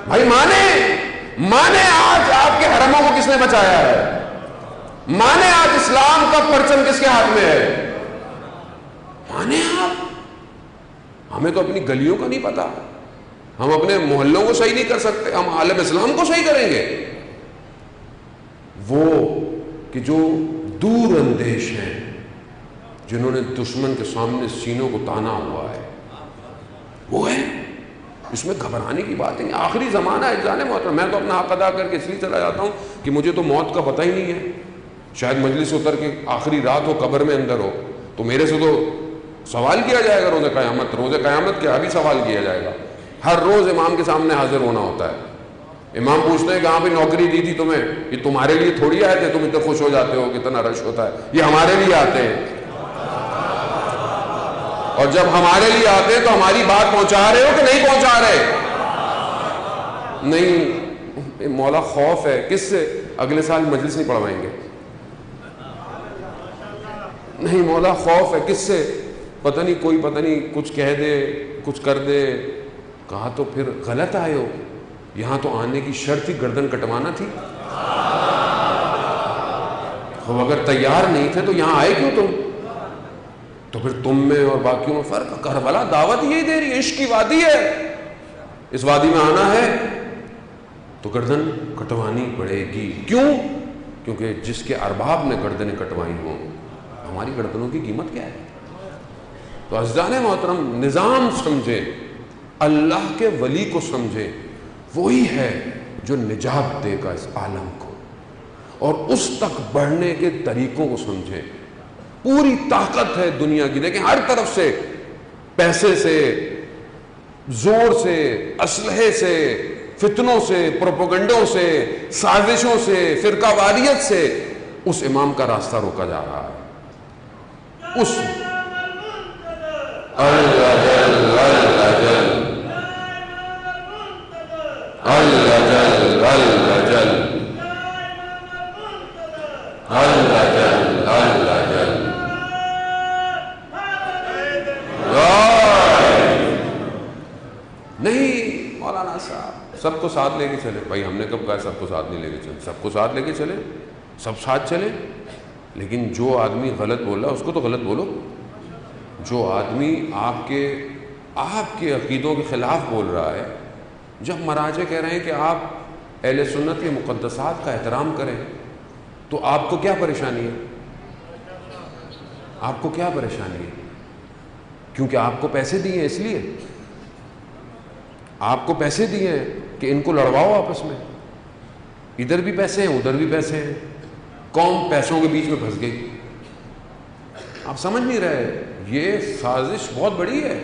بھائی مانے آج آپ کے حرموں کو کس نے بچایا ہے؟ مانے آج اسلام کا پرچم کس کے ہاتھ میں ہے؟ مانے آپ. ہمیں تو اپنی گلیوں کا نہیں پتا، ہم اپنے محلوں کو صحیح نہیں کر سکتے، ہم عالم اسلام کو صحیح کریں گے. وہ کہ جو دور اندیش ہیں، جنہوں نے دشمن کے سامنے سینوں کو تانا ہوا ہے، وہ ہے. اس میں گھبرانے کی بات نہیں. آخری زمانہ ہے جانے محترم. میں تو اپنا حق ادا کر کے اس لیے چلا جاتا ہوں کہ مجھے تو موت کا پتہ ہی نہیں ہے. شاید مجلس اتر کے آخری رات ہو، قبر میں اندر ہو، تو میرے سے تو سوال کیا جائے گا. روز قیامت کیا ابھی سوال کیا جائے گا. ہر روز امام کے سامنے حاضر ہونا ہوتا ہے. امام پوچھتے ہیں کہ ہاں بھی نوکری دی تھی تمہیں، یہ تمہارے لیے تھوڑی آئے تھے، تم اتنے خوش ہو جاتے ہو کتنا رش ہوتا ہے، یہ ہمارے لیے آتے ہیں، اور جب ہمارے لیے آتے ہیں تو ہماری بات پہنچا رہے ہو کہ نہیں پہنچا رہے؟ نہیں، مولا خوف ہے کس سے؟ اگلے سال مجلس نہیں پڑھوائیں گے۔ نہیں، مولا خوف ہے کس سے؟ پتہ نہیں کوئی پتہ نہیں کچھ کہہ دے، کچھ کر دے۔ کہا تو پھر غلط آئے ہو، یہاں تو آنے کی شرط تھی گردن کٹوانا تھی، وہ اگر تیار نہیں تھے تو یہاں آئے کیوں تم؟ تو پھر تم میں اور باقیوں میں فرق۔ کربلا دعوت یہی دے رہی ہے، عشق کی وادی ہے، اس وادی میں آنا ہے تو گردن کٹوانی پڑے گی۔ کیوں؟ کیونکہ جس کے ارباب نے گردنیں کٹوائی ہوں، ہماری گردنوں کی قیمت کیا ہے؟ تو عزیزان محترم، نظام سمجھے، اللہ کے ولی کو سمجھے، وہی ہے جو نجات دے گا اس عالم کو، اور اس تک بڑھنے کے طریقوں کو سمجھے۔ پوری طاقت ہے دنیا کی، دیکھیں ہر طرف سے، پیسے سے، زور سے، اسلحے سے، فتنوں سے، پروپیگنڈوں سے، سازشوں سے، فرقہ واریت سے اس امام کا راستہ روکا جا رہا ہے۔ اس اللہ جل اللہ جل اللہ جل اللہ جل اللہ جل اللہ جل نہیں مولانا صاحب سب کو ساتھ لے کے چلے۔ بھائی ہم نے کب کہا سب کو ساتھ نہیں لے کے چلے؟ سب کو ساتھ لے کے چلے، سب ساتھ چلے، لیکن جو آدمی غلط بول رہا ہے اس کو تو غلط بولو۔ جو آدمی آپ کے عقیدوں کے خلاف بول رہا ہے، جب مراجع کہہ رہے ہیں کہ آپ اہل سنت کے مقدسات کا احترام کریں، تو آپ کو کیا پریشانی ہے؟ آپ کو کیا پریشانی ہے؟ کیونکہ آپ کو پیسے دیے ہیں، اس لیے آپ کو پیسے دیے ہیں کہ ان کو لڑواؤ آپس میں، ادھر بھی پیسے ہیں ادھر بھی پیسے ہیں، قوم پیسوں کے بیچ میں پھنس گئی۔ آپ سمجھ نہیں رہے، یہ سازش بہت بڑی ہے،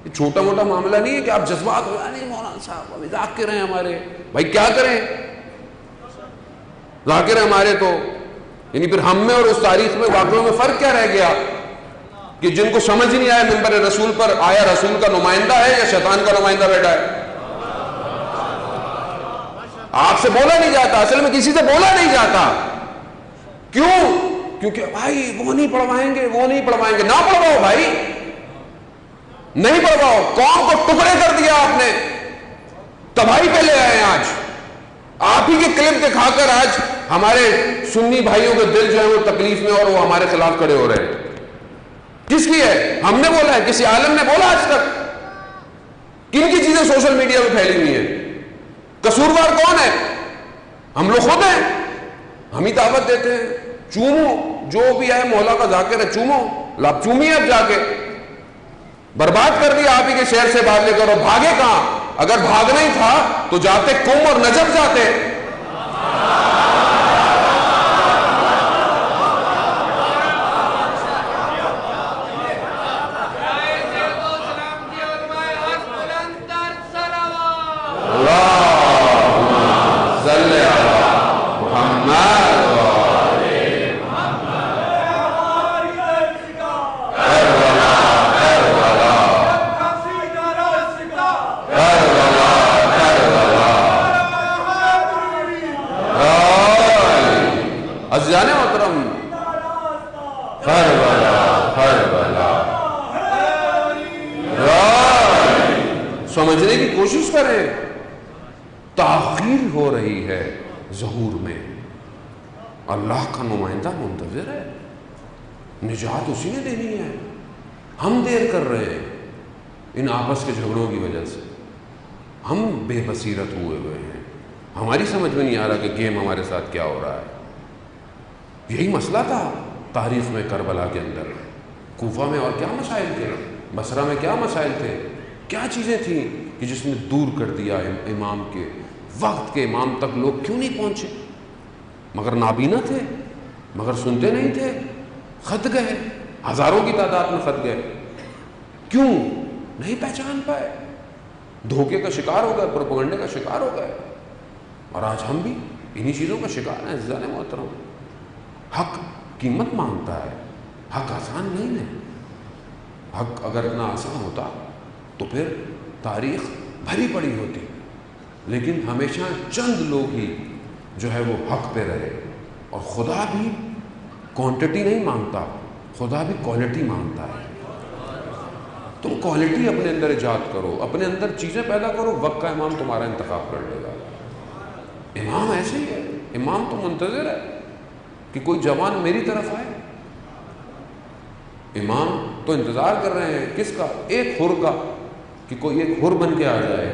یہ چھوٹا موٹا معاملہ نہیں ہے کہ آپ جذبات ہو نہیں مولانا صاحب مذاق کر رہے ہیں ہمارے۔ بھائی کیا کریں، ذاکر ہمارے تو یعنی پھر ہم میں اور اس تاریخ میں واقعوں میں فرق کیا رہ گیا کہ جن کو سمجھ نہیں آیا منبر رسول پر آیا رسول کا نمائندہ ہے یا شیطان کا نمائندہ بیٹھا ہے؟ آپ سے بولا نہیں جاتا، اصل میں کسی سے بولا نہیں جاتا۔ کیوں؟ کیونکہ بھائی وہ نہیں پڑھوائیں گے، وہ نہیں پڑھوائیں گے۔ نہ پڑھواؤ بھائی، نہیں پڑھواؤ۔ قوم کو ٹکڑے کر دیا آپ نے، تباہی پہ لے آئے۔ آج آپ ہی کے کلپ دکھا کر آج ہمارے سنی بھائیوں کے دل جو ہے وہ تکلیف میں اور وہ ہمارے خلاف کھڑے ہو رہے ہیں۔ کس کی ہے؟ ہم نے بولا ہے؟ کسی عالم نے بولا آج تک؟ کن کی چیزیں سوشل میڈیا میں پھیلی ہوئی ہیں؟ قصوروار کون ہے؟ ہم لوگ خود ہیں، ہم ہی دعوت دیتے ہیں۔ چومو، جو بھی ہے مولا کا ذاکر ہے، چومو، لاب چومی اب جا کے برباد کر دیا آپ ہی کے شہر سے باہر لے کر، اور بھاگے کہاں؟ اگر بھاگنا ہی تھا تو جاتے قم اور نجف جاتے۔ عزیزان محترم، سمجھنے کی کوشش کریں، تاخیر ہو رہی ہے ظہور میں۔ اللہ کا نمائندہ منتظر ہے، نجات اسی نے دینی ہے۔ ہم دیر کر رہے ہیں ان آپس کے جھگڑوں کی وجہ سے، ہم بے بصیرت ہوئے ہیں، ہماری سمجھ میں نہیں آ رہا کہ گیم ہمارے ساتھ کیا ہو رہا ہے۔ یہی مسئلہ تھا تاریخ میں کربلا کے اندر۔ کوفہ میں اور کیا مسائل تھے، بصرہ میں کیا مسائل تھے، کیا چیزیں تھیں کہ جس نے دور کر دیا امام کے وقت کے امام تک لوگ کیوں نہیں پہنچے؟ مگر نابینا تھے، مگر سنتے نہیں تھے، خط گئے، ہزاروں کی تعداد میں خط گئے۔ کیوں نہیں پہچان پائے؟ دھوکے کا شکار ہو گئے، پروپیگنڈے کا شکار ہو گئے۔ اور آج ہم بھی انہی چیزوں کا شکار ہیں عزیزان محترم۔ حق قیمت مانگتا ہے، حق آسان نہیں ہے۔ حق اگر اتنا آسان ہوتا تو پھر تاریخ بھری پڑی ہوتی، لیکن ہمیشہ چند لوگ ہی جو ہے وہ حق پہ رہے۔ اور خدا بھی کوانٹٹی نہیں مانگتا، خدا بھی کوالٹی مانگتا ہے۔ تم کوالٹی اپنے اندر ایجاد کرو، اپنے اندر چیزیں پیدا کرو، وقت کا امام تمہارا انتخاب کر لے گا۔ امام ایسے ہی ہے، امام تو منتظر ہے کہ کوئی جوان میری طرف آئے۔ امام تو انتظار کر رہے ہیں کس کا؟ ایک حر کا، کہ کوئی ایک حر بن کے آ جائے،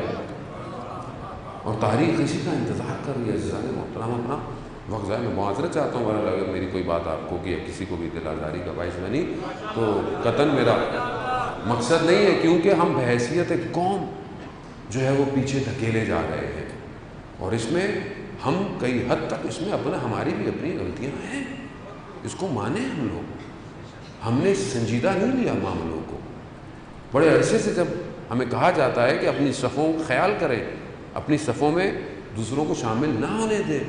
اور تاریخ اسی کا انتظار کر رہی ہے۔ عزیزان محترم، اپنا وقت ضائع، میں معذرت چاہتا ہوں اگر میری کوئی بات آپ کو کہ کسی کو بھی دل آزاری کا باعث بنی تو قطعاً میرا مقصد نہیں ہے، کیونکہ ہم بحیثیت ایک قوم جو ہے وہ پیچھے دھکیلے جا رہے ہیں، اور اس میں ہم کئی حد تک اس میں ہماری بھی اپنی غلطیاں ہیں، اس کو مانیں ہم لوگ۔ ہم نے سنجیدہ نہیں لیا معاملوں کو۔ بڑے عرصے سے جب ہمیں کہا جاتا ہے کہ اپنی صفوں کا خیال کریں، اپنی صفوں میں دوسروں کو شامل نہ ہونے دیں،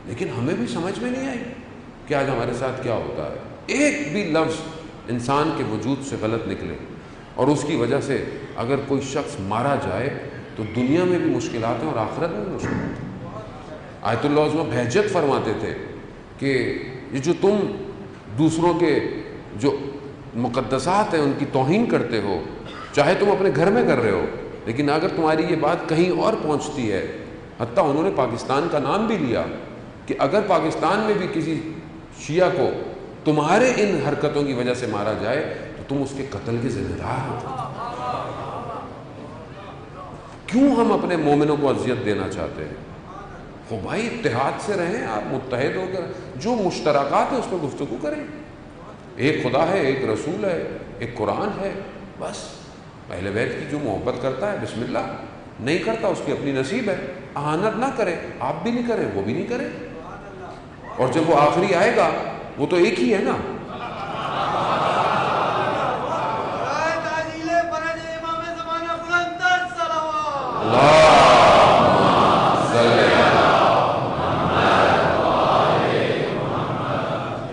لیکن ہمیں بھی سمجھ میں نہیں آئی کہ آج ہمارے ساتھ کیا ہوتا ہے۔ ایک بھی لفظ انسان کے وجود سے غلط نکلے اور اس کی وجہ سے اگر کوئی شخص مارا جائے تو دنیا میں بھی مشکلات ہیں اور آخرت میں بھی مشکلات ہیں۔ آیت اللہ عظمہ بہجت فرماتے تھے کہ یہ جو تم دوسروں کے جو مقدسات ہیں ان کی توہین کرتے ہو، چاہے تم اپنے گھر میں کر رہے ہو، لیکن اگر تمہاری یہ بات کہیں اور پہنچتی ہے، حتیٰ انہوں نے پاکستان کا نام بھی لیا کہ اگر پاکستان میں بھی کسی شیعہ کو تمہارے ان حرکتوں کی وجہ سے مارا جائے تو تم اس کے قتل کے ذمہ دار ہو۔ کیوں ہم اپنے مومنوں کو اذیت دینا چاہتے ہیں؟ ہو بھائی، اتحاد سے رہیں، آپ متحد ہو کر جو مشترکات ہیں اس پر گفتگو کریں۔ ایک خدا ہے، ایک رسول ہے، ایک قرآن ہے، بس۔ اہل بیت کی جو محبت کرتا ہے بسم اللہ، نہیں کرتا اس کی اپنی نصیب ہے۔ اہانت نہ کرے، آپ بھی نہیں کریں، وہ بھی نہیں کرے، اور جب وہ آخری آئے گا وہ تو ایک ہی ہے نا۔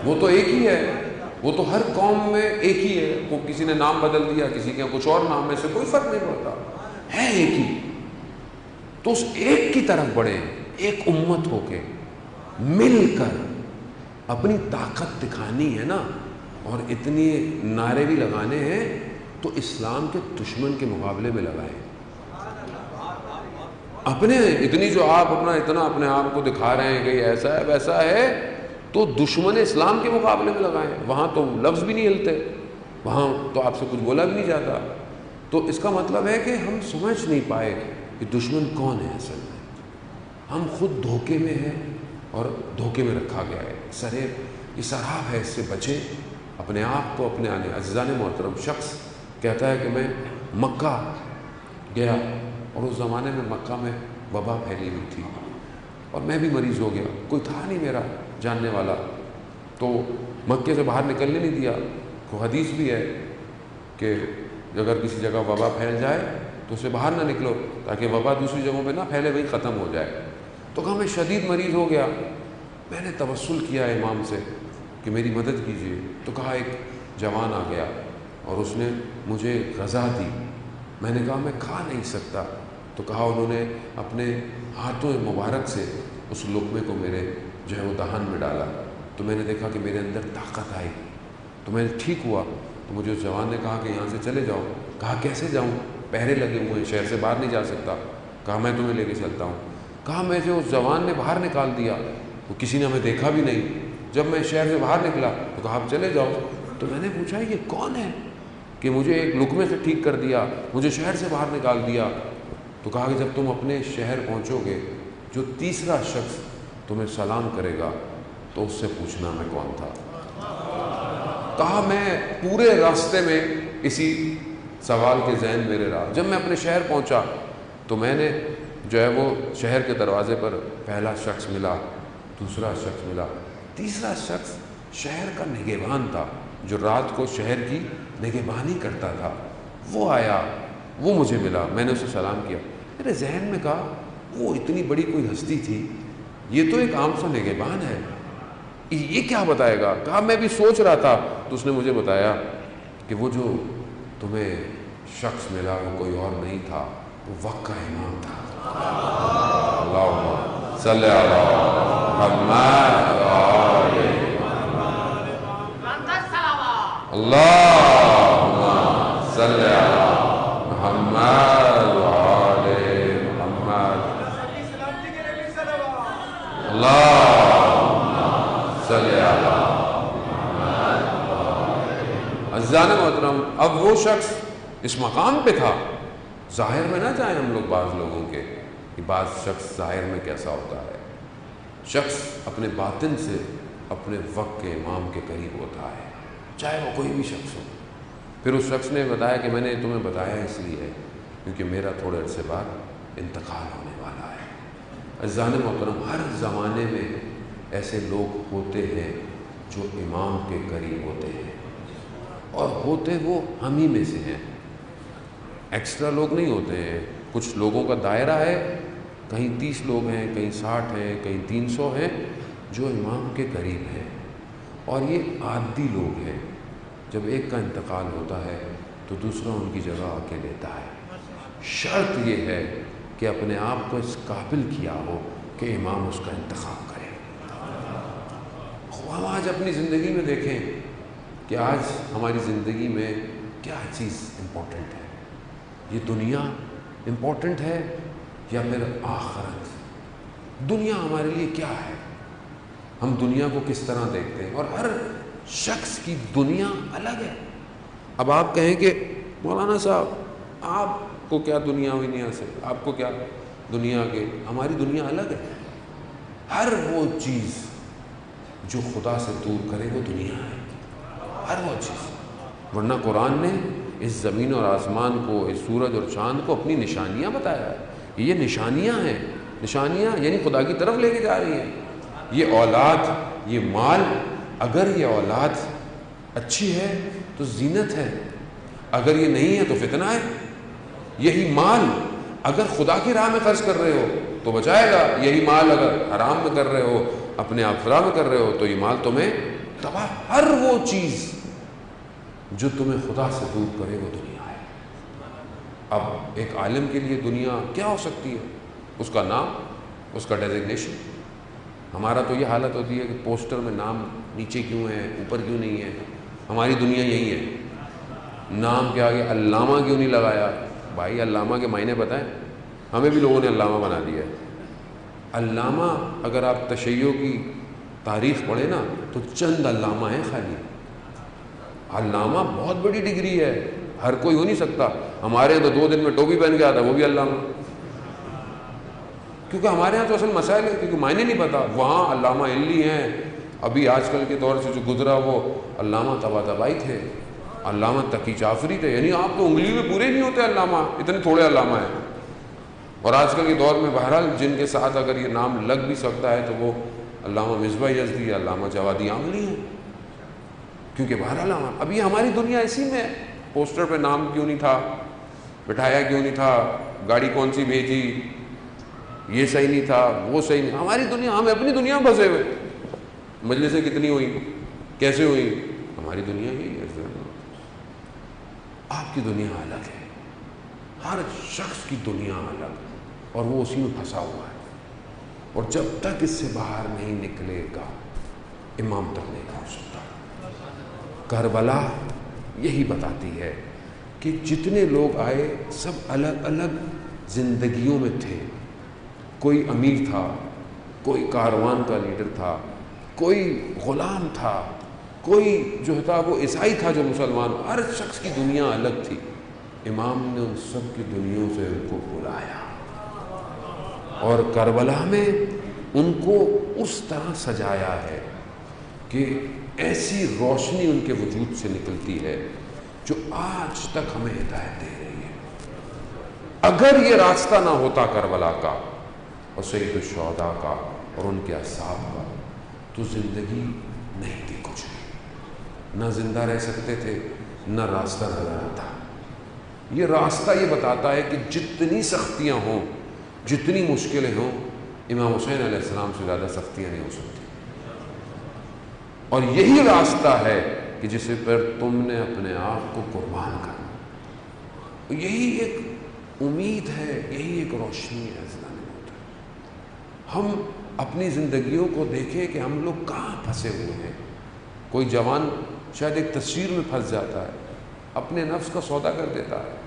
وہ تو ایک ہی ہے، وہ تو ہر قوم میں ایک ہی ہے، وہ کسی نے نام بدل دیا، کسی کے کچھ اور نام، میں سے کوئی فرق نہیں پڑتا، ہے ایک ہی۔ تو اس ایک کی طرف بڑھیں، ایک امت ہو کے مل کر اپنی طاقت دکھانی ہے نا، اور اتنی نعرے بھی لگانے ہیں تو اسلام کے دشمن کے مقابلے میں لگائیں۔ اپنے اتنی جو آپ اتنا اپنے آپ کو دکھا رہے ہیں کہ ایسا ہے ویسا ہے، تو دشمن اسلام کے مقابلے میں لگائیں۔ وہاں تو لفظ بھی نہیں ہلتے، وہاں تو آپ سے کچھ بولا بھی نہیں جاتا۔ تو اس کا مطلب ہے کہ ہم سمجھ نہیں پائے کہ دشمن کون ہے اصل میں۔ ہم خود دھوکے میں ہیں اور دھوکے میں رکھا گیا ہے، یہ سراب ہے، اس سے بچیں اپنے آپ کو۔ اپنے آنے عزیزان محترم، شخص کہتا ہے کہ میں مکہ گیا اور اس زمانے میں مکہ میں وبا پھیلی ہوئی تھی اور میں بھی مریض ہو گیا، کوئی تھا نہیں میرا جاننے والا، تو مکے سے باہر نکلنے نہیں دیا۔ وہ حدیث بھی ہے کہ اگر کسی جگہ وبا پھیل جائے تو اسے باہر نہ نکلو تاکہ وبا دوسری جگہوں پہ نہ پھیلے، وہی ختم ہو جائے۔ تو کہا میں شدید مریض ہو گیا، میں نے توسل کیا امام سے کہ میری مدد کیجیے۔ تو کہا ایک جوان آ گیا اور اس نے مجھے غذا دی۔ میں نے کہا میں کھا نہیں سکتا، تو کہا انہوں نے اپنے ہاتھوں مبارک سے اس لقمے کو میرے جو ہے وہ دہن میں ڈالا، تو میں نے دیکھا کہ میرے اندر طاقت آئی، تو میں ٹھیک ہوا۔ تو مجھے اس جوان نے کہا کہ یہاں سے چلے جاؤ۔ کہا کیسے جاؤں؟ پہرے لگے ہوئے ہیں، شہر سے باہر نہیں جا سکتا۔ کہا میں تمہیں لے کے چلتا ہوں۔ کہا میں جو اس جوان نے باہر نکال دیا، وہ کسی نے ہمیں دیکھا بھی نہیں۔ جب میں شہر سے باہر نکلا تو کہا آپ چلے جاؤ۔ تو میں نے پوچھا یہ کون ہے کہ مجھے ایک لقمے سے ٹھیک کر دیا، مجھے شہر سے باہر نکال دیا؟ تو کہا کہ جب تم اپنے شہر پہنچو گے، جو تیسرا شخص تمہیں سلام کرے گا تو اس سے پوچھنا میں کون تھا۔ کہا میں پورے راستے میں اسی سوال کے ذہن میرے رہا۔ جب میں اپنے شہر پہنچا تو میں نے جو ہے وہ شہر کے دروازے پر پہلا شخص ملا، دوسرا شخص ملا، تیسرا شخص شہر کا نگہبان تھا جو رات کو شہر کی نگہبانی کرتا تھا۔ وہ آیا، وہ مجھے ملا، میں نے اسے سلام کیا۔ میرے ذہن میں کہا وہ اتنی بڑی کوئی ہستی تھی، یہ تو ایک عام سا نگہبان ہے، یہ کیا بتائے گا؟ کہا میں بھی سوچ رہا تھا، تو اس نے مجھے بتایا کہ وہ جو تمہیں شخص ملا وہ کوئی اور نہیں تھا، وہ وقت کا امام تھا۔ اللہم صلی علی محمد اللہم صلی علی محمد وآل محمد اللہم صلی علی محمد۔ عزیزان محترم، اب وہ شخص اس مقام پہ تھا، ظاہر میں نہ جائیں ہم لوگ بعض لوگوں کے کہ بعض شخص ظاہر میں کیسا ہوتا ہے، شخص اپنے باطن سے اپنے وقت کے امام کے قریب ہوتا ہے، چاہے وہ کوئی بھی شخص ہو۔ پھر اس شخص نے بتایا کہ میں نے تمہیں بتایا اس لیے کیونکہ میرا تھوڑے عرصے بعد انتقال ہونے والا ہے۔ عزیزان محترم، ہر زمانے میں ایسے لوگ ہوتے ہیں جو امام کے قریب ہوتے ہیں، اور ہوتے وہ ہم ہی میں سے ہیں، ایکسٹرا لوگ نہیں ہوتے ہیں۔ کچھ لوگوں کا دائرہ ہے، کہیں 30 لوگ ہیں، کہیں 60 ہیں، کہیں 300 ہیں جو امام کے قریب ہیں، اور یہ عادی لوگ ہیں۔ جب ایک کا انتقال ہوتا ہے تو دوسرا ان کی جگہ آ کے لیتا ہے۔ شرط یہ ہے کہ اپنے آپ کو اس قابل کیا ہو کہ امام اس کا انتخاب کرے۔ ہم آج اپنی زندگی میں دیکھیں کہ آج ہماری زندگی میں کیا چیز امپورٹنٹ ہے؟ یہ دنیا امپورٹنٹ ہے یا پھر آخرت؟ دنیا ہمارے لیے کیا ہے؟ ہم دنیا کو کس طرح دیکھتے ہیں؟ اور ہر شخص کی دنیا الگ ہے۔ اب آپ کہیں کہ مولانا صاحب آپ کو کیا دنیا سے، آپ کو کیا دنیا کے؟ ہماری دنیا الگ ہے۔ ہر وہ چیز جو خدا سے دور کرے وہ دنیا ہے، ہر وہ چیز۔ ورنہ قرآن نے اس زمین اور آسمان کو، اس سورج اور چاند کو اپنی نشانیاں بتایا ہے۔ یہ نشانیاں ہیں، نشانیاں یعنی خدا کی طرف لے کے جا رہی ہیں۔ یہ اولاد، یہ مال، اگر یہ اولاد اچھی ہے تو زینت ہے، اگر یہ نہیں ہے تو فتنہ ہے۔ یہی مال اگر خدا کی راہ میں خرچ کر رہے ہو تو بچائے گا، یہی مال اگر حرام میں کر رہے ہو، اپنے آفرا میں کر رہے ہو تو یہ مال تمہیں تباہ۔ ہر وہ چیز جو تمہیں خدا سے دور کرے وہ دنیا ہے۔ اب ایک عالم کے لیے دنیا کیا ہو سکتی ہے؟ اس کا نام، اس کا ڈیزگنیشن۔ ہمارا تو یہ حالت ہوتی ہے کہ پوسٹر میں نام نیچے کیوں ہے، اوپر کیوں نہیں ہے؟ ہماری دنیا یہی ہے، نام کے آگے علامہ کیوں نہیں لگایا؟ بھائی علامہ کے معنی پتہ ہے؟ ہمیں بھی لوگوں نے علامہ بنا دیا ہے۔ علامہ اگر آپ تشیع کی تاریخ پڑھیں نا تو چند علامہ ہیں خالی۔ علامہ بہت بڑی ڈگری ہے، ہر کوئی ہو نہیں سکتا۔ ہمارے یہاں تو 2 دن میں ٹوپی پہن کے آتا ہے وہ بھی علامہ، کیونکہ ہمارے یہاں تو اصل مسائل ہے کیونکہ معنی نہیں پتہ۔ وہاں علامہ علی ہیں، ابھی آج کل کے دور سے جو گزرا وہ علامہ طباطبائی تھے، علامہ تقی جعفری تھے، یعنی آپ تو انگلی میں پورے نہیں ہوتے علامہ، اتنے تھوڑے علامہ ہیں۔ اور آج کل کے دور میں بہرحال جن کے ساتھ اگر یہ نام لگ بھی سکتا ہے تو وہ علامہ مصباح یزدی، علامہ جوادی عاملی ہیں، کیونکہ بہرحال اب یہ ہماری دنیا اسی میں ہے۔ پوسٹر پہ نام کیوں نہیں تھا، بٹھایا کیوں نہیں تھا، گاڑی کون سی بھیجی، یہ صحیح نہیں تھا، وہ صحیح نہیں۔ ہماری دنیا، ہم اپنی دنیا میں پھنسے ہوئے۔ مجلسیں کتنی ہوئی، کیسے ہوئی؟ ہماری دنیا یہی ہے۔ آپ کی دنیا الگ ہے، ہر شخص کی دنیا الگ، اور وہ اسی میں پھنسا ہوا ہے، اور جب تک اس سے باہر نہیں نکلے گا امام تک نہیں پہنچ سکتا۔ کربلا یہی بتاتی ہے کہ جتنے لوگ آئے سب الگ الگ زندگیوں میں تھے۔ کوئی امیر تھا، کوئی کاروان کا لیڈر تھا، کوئی غلام تھا، کوئی جو تھا وہ عیسائی تھا جو مسلمان، ہر شخص کی دنیا الگ تھی۔ امام نے ان سب کی دنیاوں سے ان کو بلایا اور کربلا میں ان کو اس طرح سجایا ہے کہ ایسی روشنی ان کے وجود سے نکلتی ہے جو آج تک ہمیں ہدایت دے رہی ہے۔ اگر یہ راستہ نہ ہوتا کربلا کا اور سید الشہداء کا اور ان کے اصحاب کا تو زندگی نہیں تھی کچھ بھی، نہ زندہ رہ سکتے تھے، نہ راستہ نظر آتا۔ یہ راستہ یہ بتاتا ہے کہ جتنی سختیاں ہوں، جتنی مشکلیں ہوں امام حسین علیہ السلام سے زیادہ سختیاں نہیں ہو سکتی، اور یہی راستہ ہے کہ جسے پر تم نے اپنے آپ کو قربان کرنا، یہی ایک امید ہے، یہی ایک روشنی ہے اسلام میں۔ ہم اپنی زندگیوں کو دیکھیں کہ ہم لوگ کہاں پھنسے ہوئے ہیں۔ کوئی جوان شاید ایک تصویر میں پھنس جاتا ہے، اپنے نفس کا سودا کر دیتا ہے۔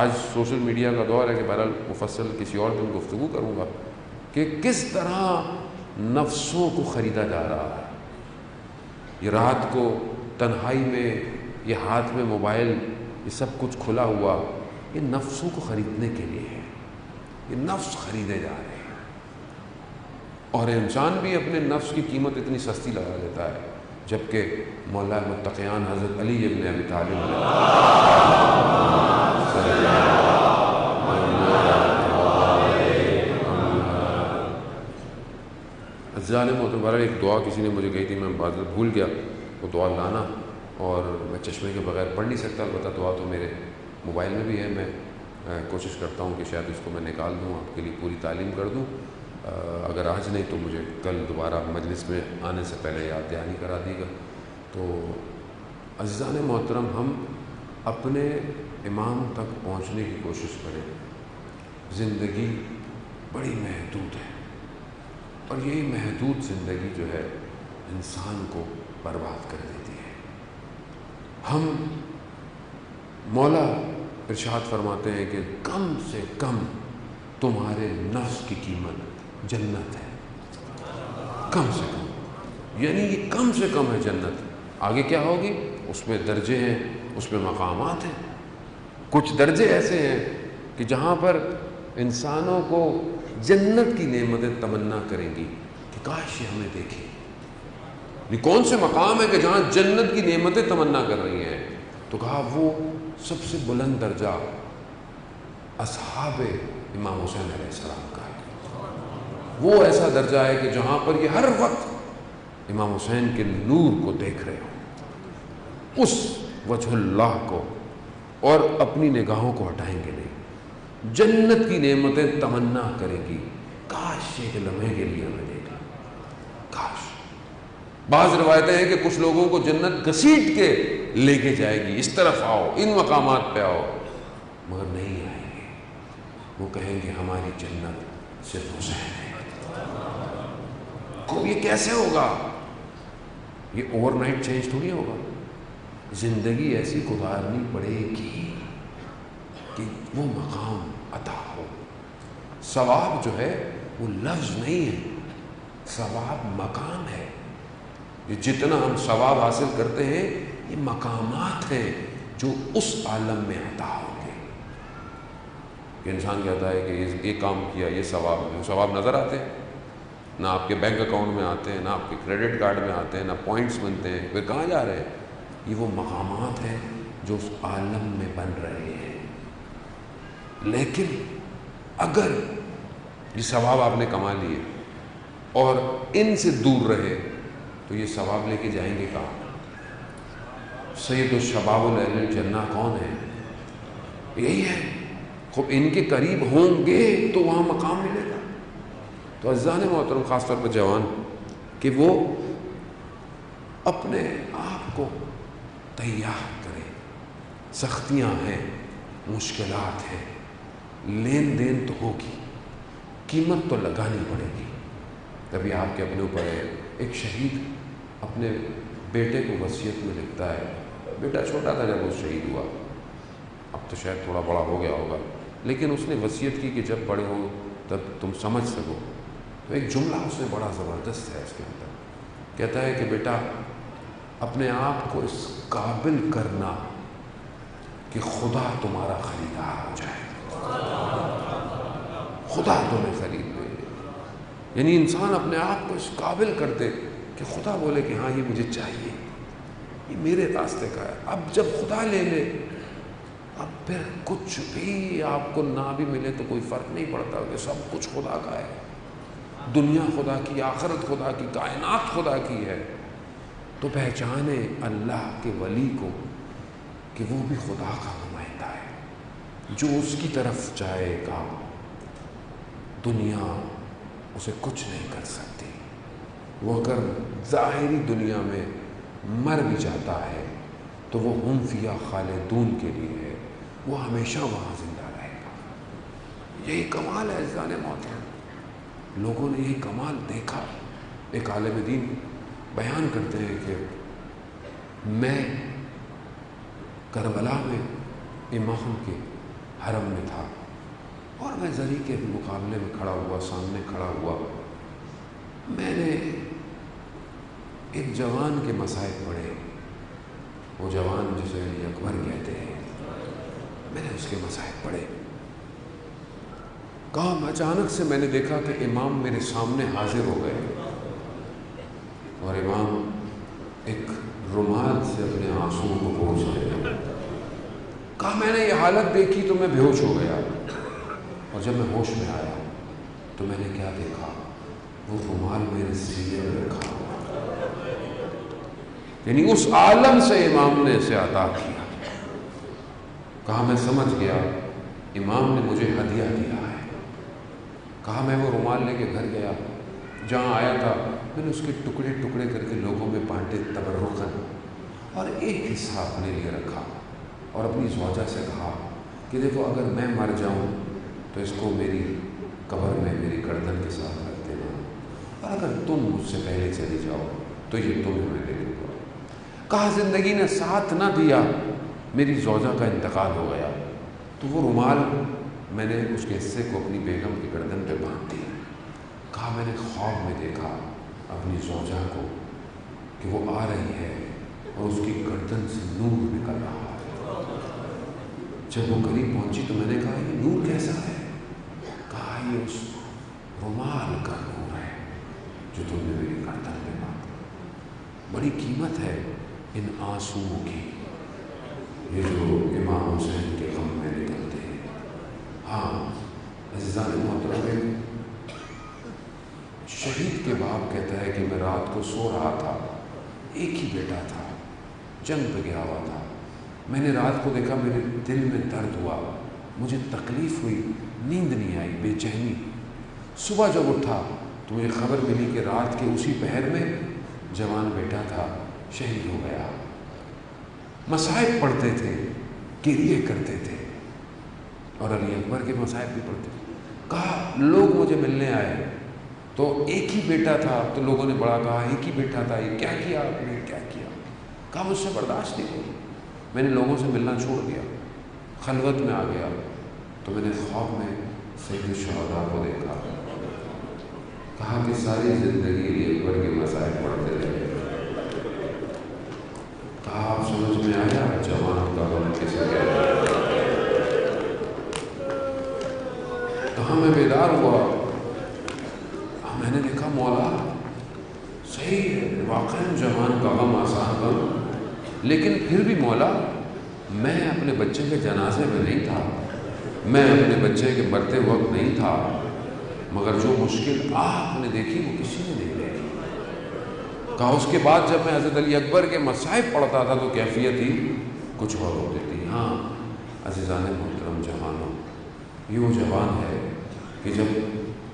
آج سوشل میڈیا کا دور ہے کہ بہرحال مفصل کسی اور دن گفتگو کروں گا کہ کس طرح نفسوں کو خریدا جا رہا ہے۔ یہ رات کو تنہائی میں یہ ہاتھ میں موبائل، یہ سب کچھ کھلا ہوا، یہ نفسوں کو خریدنے کے لیے ہے، یہ نفس خریدے جا رہے ہیں، اور انسان بھی اپنے نفس کی قیمت اتنی سستی لگا دیتا ہے، جبکہ مولا متقیان حضرت علی ابن ابی طالب ظالم ہوتے بارہ ایک دعا کسی نے مجھے کہی تھی، میں بعد میں بھول گیا وہ دعا لانا، اور میں چشمے کے بغیر پڑھ نہیں سکتا، البتہ دعا تو میرے موبائل میں بھی ہے، میں کوشش کرتا ہوں کہ شاید اس کو میں نکال دوں، آپ کے لیے پوری تعلیم کر دوں، اگر آج نہیں تو مجھے کل دوبارہ مجلس میں آنے سے پہلے یاد دہانی کرا دی گا۔ تو عزیزان محترم، ہم اپنے امام تک پہنچنے کی کوشش کریں۔ زندگی بڑی محدود ہے، اور یہی محدود زندگی جو ہے انسان کو برباد کر دیتی ہے۔ ہم مولا ارشاد فرماتے ہیں کہ کم سے کم تمہارے نفس کی قیمت جنت ہے، کم سے کم، یعنی یہ کم سے کم ہے جنت۔ آگے کیا ہوگی؟ اس میں درجے ہیں، اس میں مقامات ہیں۔ کچھ درجے ایسے ہیں کہ جہاں پر انسانوں کو جنت کی نعمتیں تمنا کریں گی کہ کاش یہ ہمیں دیکھیں۔ یہ کون سے مقام ہے کہ جہاں جنت کی نعمتیں تمنا کر رہی ہیں؟ تو کہا وہ سب سے بلند درجہ اصحاب امام حسین علیہ السلام کا ہے۔ وہ ایسا درجہ ہے کہ جہاں پر یہ ہر وقت امام حسین کے نور کو دیکھ رہے ہوں، اس وجہ اللہ کو، اور اپنی نگاہوں کو ہٹائیں گے نہیں، جنت کی نعمتیں تمنا کریں گی، کاش ایک لمحے کے لیے ہمیں دیکھا، کاش۔ بعض روایتیں ہیں کہ کچھ لوگوں کو جنت گھسیٹ کے لے کے جائے گی، اس طرف آؤ، ان مقامات پہ آؤ، مگر نہیں آئیں گے۔ وہ کہیں گے ہماری جنت صرف حسین ہے۔ کو یہ کیسے ہوگا؟ یہ اوور نائٹ چینج تھوڑی ہوگا، زندگی ایسی گزارنی پڑے گی کہ وہ مقام عطا ہو۔ ثواب جو ہے وہ لفظ نہیں ہے، ثواب مقام ہے۔ یہ جتنا ہم ثواب حاصل کرتے ہیں یہ مقامات ہیں جو اس عالم میں عطا ہوں گے۔ کہ انسان کہتا ہے کہ یہ کام کیا، یہ ثواب ہے، وہ ثواب نظر آتے ہیں؟ نہ آپ کے بینک اکاؤنٹ میں آتے ہیں، نہ آپ کے کریڈٹ کارڈ میں آتے ہیں، نہ پوائنٹس بنتے ہیں، پھر کہاں جا رہے ہیں؟ یہ وہ مقامات ہیں جو اس عالم میں بن رہے ہیں۔ لیکن اگر یہ ثواب آپ نے کما لیے اور ان سے دور رہے تو یہ ثواب لے کے جائیں گے کہاں؟ سید الشباب اہل الجنہ کون ہے؟ یہی ہے۔ خوب ان کے قریب ہوں گے تو وہاں مقام ملے گا۔ تو عزیزان محترم، خاص طور پر جوان، کہ وہ اپنے آپ کو تیار کریں۔ سختیاں ہیں، مشکلات ہیں، لین دین تو ہوگی، قیمت تو لگانی پڑے گی۔ کبھی آپ کے اپنے اوپر ہے، ایک شہید اپنے بیٹے کو وصیت میں لکھتا ہے، بیٹا چھوٹا تھا جب وہ شہید ہوا، اب تو شاید تھوڑا بڑا ہو گیا ہوگا، لیکن اس نے وصیت کی کہ جب بڑے ہو تب تم سمجھ سکو۔ تو ایک جملہ اس نے بڑا زبردست ہے اس کے اندر، کہتا ہے کہ بیٹا اپنے آپ کو اس قابل کرنا کہ خدا تمہارا خریدار ہو جائے، خدا تمہیں خرید لے۔ یعنی انسان اپنے آپ کو اس قابل کر دے کہ خدا بولے کہ ہاں یہ مجھے چاہیے، یہ میرے راستے کا ہے۔ اب جب خدا لے لے، اب پھر کچھ بھی آپ کو نہ بھی ملے تو کوئی فرق نہیں پڑتا کہ سب کچھ خدا کا ہے۔ دنیا خدا کی، آخرت خدا کی، کائنات خدا کی ہے۔ تو پہچانے اللہ کے ولی کو کہ وہ بھی خدا کا نمائندہ ہے، جو اس کی طرف جائے گا دنیا اسے کچھ نہیں کر سکتی. وہ اگر ظاہری دنیا میں مر بھی جاتا ہے تو وہ ہم فیہا خالدون کے لیے ہے، وہ ہمیشہ وہاں زندہ رہے گا. یہی کمال ہے عزیزان محترم. لوگوں نے یہی کمال دیکھا. ایک عالم دین بیان کرتے ہیں کہ میں کربلا میں امام کے حرم میں تھا اور میں زری کے مقابلے میں کھڑا ہوا، سامنے کھڑا ہوا. میں نے ایک جوان کے مصائب پڑھے. وہ جوان جسے علی اکبر کہتے ہیں، میں نے اس کے مصائب پڑھے. کہا اچانک سے میں نے دیکھا کہ امام میرے سامنے حاضر ہو گئے اور امام ایک رومال سے اپنے آنسوؤں کو پوچھ رہے ہیں. کہا میں نے یہ حالت دیکھی تو میں بے ہوش ہو گیا اور جب میں ہوش میں آیا تو میں نے کیا دیکھا؟ وہ رومال میرے سینے میں رکھا ہوا، یعنی اس عالم سے امام نے اسے عطا کیا. کہا میں سمجھ گیا امام نے مجھے ہدیہ دیا ہے. کہا میں وہ رومال لے کے گھر گیا، جہاں آیا تھا میں نے اس کے ٹکڑے ٹکڑے کر کے لوگوں میں بانٹے تبرکاً، اور ایک حصہ اپنے لیے رکھا اور اپنی زوجہ سے کہا کہ دیکھو اگر میں مر جاؤں تو اس کو میری قبر میں میری گردن کے ساتھ رکھ دینا، اور اگر تم مجھ سے پہلے چلی جاؤ تو یہ تمہیں میں دے دوں گا. کہا زندگی نے ساتھ نہ دیا، میری زوجہ کا انتقال ہو گیا تو وہ رومال میں نے اس کے حصے کو اپنی بیگم کی گردن پہ باندھ دیا. کہا میں نے خواب میں دیکھا اپنی زوجہ کو کہ وہ آ رہی ہے اور اس کی گردن سے نور نکل رہا ہے. جب وہ قریب پہنچی تو میں نے کہا یہ نور کیسا ہے؟ کہا یہ اس رومال کا نور ہے جو تم نے میری گردن پہ باندھا. بڑی قیمت ہے ان آنسوؤں کی، یہ جو امام حسین کے غم میں نکلتے ہیں. ہاں عزیزان محترم، شہید کے باپ کہتا ہے کہ میں رات کو سو رہا تھا، ایک ہی بیٹا تھا، جنگ پہ گیا ہوا تھا. میں نے رات کو دیکھا میرے دل میں درد ہوا، مجھے تکلیف ہوئی، نیند نہیں آئی، بے چینی. صبح جب اٹھا تو مجھے خبر ملی کہ رات کے اسی پہر میں جوان بیٹا تھا، شہید ہو گیا. مصائب پڑھتے تھے، گریے کرتے تھے اور علی اکبر کے مصائب بھی پڑھتے تھے. کہا لوگ مجھے ملنے آئے تو ایک ہی بیٹا تھا تو لوگوں نے بڑا کہا ایک ہی بیٹا تھا، یہ کیا کیا آپ نے، کیا کیا؟ کہا مجھ سے برداشت نہیں ہوئی، میں نے لوگوں سے ملنا چھوڑ دیا، خلوت میں آ گیا تو میں نے خواب میں سید الشہداء کو دیکھا. کہا کہ ساری زندگی علی اکبر کے مصائب پڑھتے رہے. کہا آپ سمجھ میں آیا جوان کا غم کسے کہتے ہیں؟ کہاں میں بیدار ہوا، میں نے دیکھا مولا صحیح ہے، واقعاً جوان کا غم آسان غم، لیکن پھر بھی مولا میں اپنے بچے کے جنازے میں نہیں تھا، میں اپنے بچے کے مرتے وقت نہیں تھا، مگر جو مشکل آپ نے دیکھی وہ کسی نے نہیں دیکھی. کہا اس کے بعد جب میں حضرت علی اکبر کے مصائب پڑھتا تھا تو کیفیت ہی کچھ اور ہوتی تھی. ہاں عزیزان محترم جوانوں، یہ وہ جوان ہے کہ جب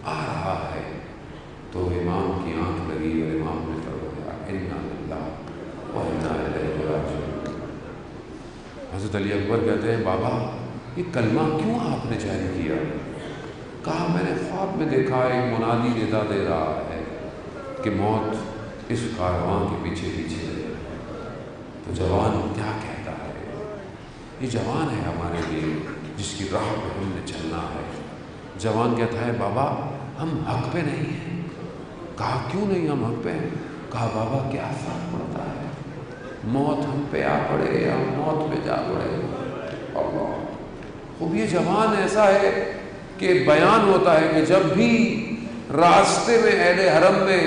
آ رہا ہے تو امام کی آنکھ لگی اور امام نے فرمایا انا للہ و انا الیہ راجعون. حضرت علی اکبر کہتے ہیں بابا یہ کلمہ کیوں آپ نے جاری کیا؟ کہا میں نے خواب میں دیکھا ایک منادی ندا دے رہا ہے کہ موت اس کارواں کے پیچھے پیچھے ہے. تو جوان کیا کہتا ہے؟ یہ جوان ہے ہمارے لیے جس کی راہ پہ ہم نے چلنا ہے. جوان کہتا ہے بابا ہم حق پہ نہیں ہیں. کہا کیوں نہیں ہم حق پہ ہیں؟ کہا بابا کیا فرق پڑتا ہے، موت ہم پہ آ پڑے یا موت پہ جا پڑے. اللہ خوب یہ جوان ایسا ہے کہ بیان ہوتا ہے کہ جب بھی راستے میں اہل حرم میں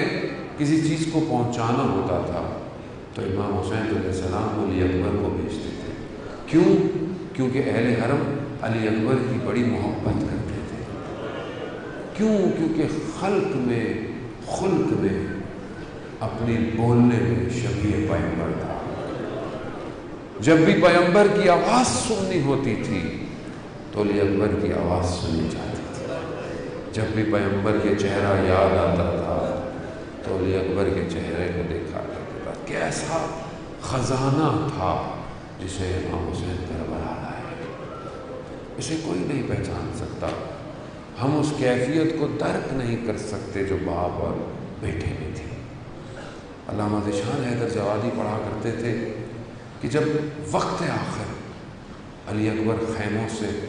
کسی چیز کو پہنچانا ہوتا تھا تو امام حسین علیہ السلام علی اکبر کو بھیجتے تھے. کیوں؟ کیونکہ اہل حرم علی اکبر کی بڑی محبت کرتے تھے. کیوں؟ کیونکہ خلق میں اپنی بولنے میں شبیہ پیغمبر تھا. جب بھی پیغمبر کی آواز سننی ہوتی تھی تو علی اکبر کی آواز سنی جاتی تھی. جب بھی پیغمبر کے چہرہ یاد آتا تھا تو علی اکبر کے چہرے کو دیکھا کرتا تھا. کیسا خزانہ تھا جسے امام حسین کربلا لائے. اسے کوئی نہیں پہچان سکتا. ہم اس کیفیت کو درک نہیں کر سکتے جو باپ اور بیٹے میں تھی. علامہ ذیشان حیدر جوادی پڑھا کرتے تھے کہ جب وقت آخر علی اکبر خیموں سے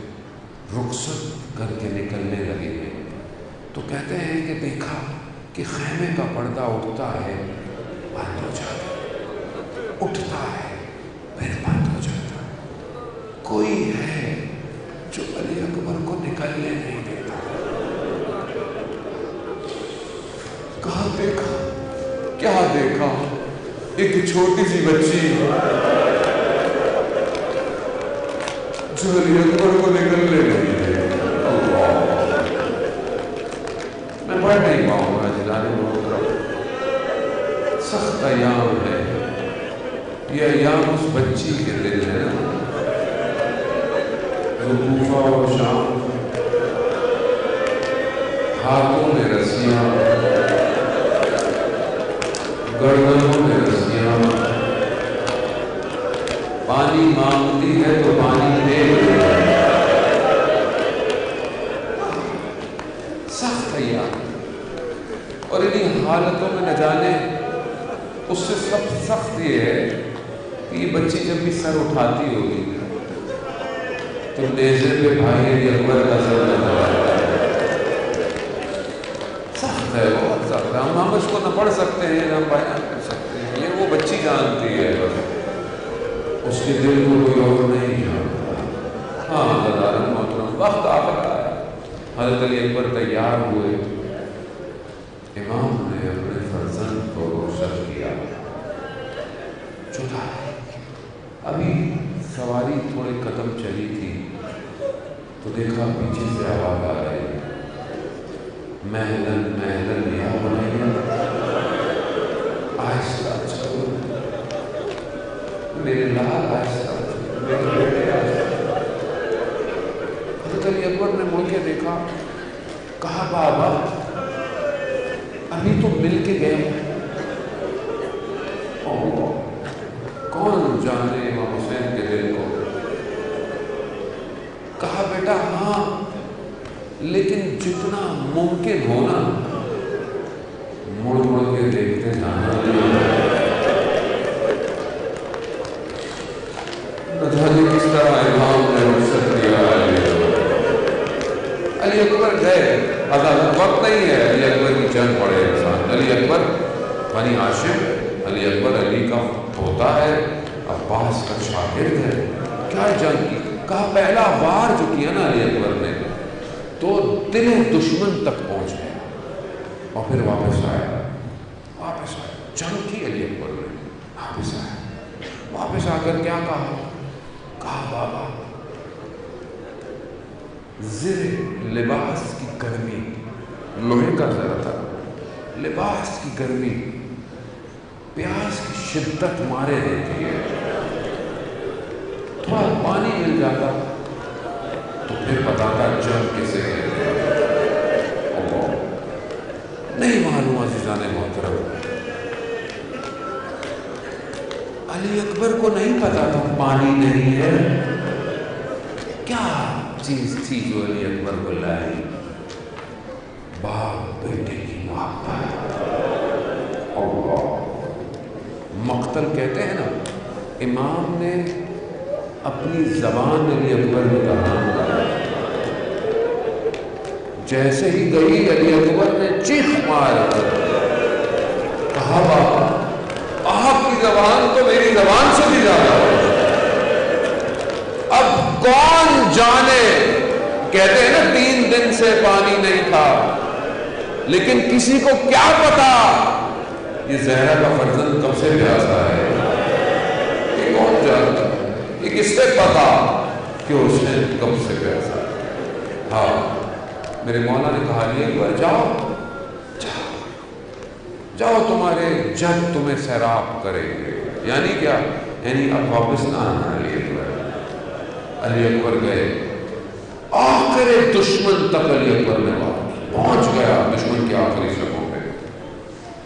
رخصت کر کے نکلنے لگے ہیں تو کہتے ہیں کہ دیکھا کہ خیمے کا پردہ اٹھتا ہے بند ہو جاتا ہے, اٹھتا ہے پھر بند ہو جاتا ہے. کوئی ہے جو علی اکبر کو نکلنے نہیں دیتا. کہاں دیکھا, کیا دیکھا, ایک چھوٹی سی بچی جو علی اکبر کو نکلنے نہیں دیتا. میں پڑھ نہیں پاؤں گا جلال محترم, سخت ایام ہے یہ. ایام اس بچی کے دل ہے جو کوفہ و شام ہاتھوں میں رسیاں, گردنوں میں رسیاں, پانی مانگتی ہے تو پانی دے دیتی ہے. سخت ایام. اور انہیں حالتوں میں نہ جانے اس سے سب سخت یہ ہے کہ یہ بچی جب بھی سر اٹھاتی ہوگی تو نیزے پہ بھائی علی اکبر کا سر نظر آتا ہے. سخت ہے, بہت سخت ہے. ہم اس کو نہ پڑھ سکتے ہیں نہ بیان کر سکتے ہیں. یہ وہ بچی جانتی ہے, اس کے دل کو کوئی اور نہیں جانتا. ہاں حضرات محترم, وقت آخر آیا. حضرت علی اکبر تیار ہوئے. امام نے اپنے فرزند کو روشن کیا. چلا ابھی سواری تھوڑے قدم چلی تھی تو دیکھا پیچھے سے آواز آ رہی ہے, محلن محلن یا بنیا, آہستہ چلو میرے لال, آہستہ میرے بیٹے آہستہ. حضرت علی اکبر نے مڑ کے دیکھا, کہا بابا ابھی تو مل کے گئے. کون جانے امام حسین کے دل کو. کہا بیٹا ہاں, لیکن جتنا ممکن ہونا مڑ مڑ کے دیکھتے جانا. نہ جانے کس طرح امام نے رخصت کیا. علی اکبر گئے. وقت نہیں ہے علی اکبر کی جنگ پڑے انسان. علی اکبر بنی ہاشم, علی اکبر علی کا پوتا ہے, عباس کا شاگرد ہے. کیا جنگ کی. کہا پہلا وار جو کیا نا علی اکبر نے تو دل دشمن تک پہنچ گیا اور پھر واپس آیا. جنگ کی علی اکبر نے, واپس آیا. واپس آ کر کیا کہا. کہا بابا زر لباس کی گرمی, لوہے کا زر تھا, لباس کی گرمی پیاس کی شدت مارے دیتی ہے. تھوڑا پانی مل جاتا تو پھر بتاتا جنگ کسے کہتے ہیں. نہیں معلوم عزیزان محترم, علی اکبر کو نہیں پتا تھا پانی نہیں ہے. کیا چیز تھی جو علی اکبر کو لائی. باپ بیٹے کی محبت. مقتل کہتے ہیں نا, امام نے اپنی زبان علی اکبر میں کہا. جیسے ہی گئی علی اکبر نے چیخ مار کہا بابا آپ کی زبان تو میری زبان سے بھی زیادہ ہے. اب کون جانے, کہتے ہیں نا 3 دن سے پانی نہیں تھا, لیکن کسی کو کیا پتا یہ زہرا کا فرزند کب سے پیاسا ہے. یہ کون جانتا, یہ کس سے پتا کہ حسین کب سے پیاسا ہے. ہاں میرے مولا نے کہا لیا کہ جاؤ جاؤ تمہارے جج تمہیں سیراب کریں گے. یعنی کیا, یعنی اب واپس نہ آنا. علی اکبر گئے, آخر دشمن تک علی اکبر نے واپس. پہنچ گیا دشمن کے آخری صفوں پہ.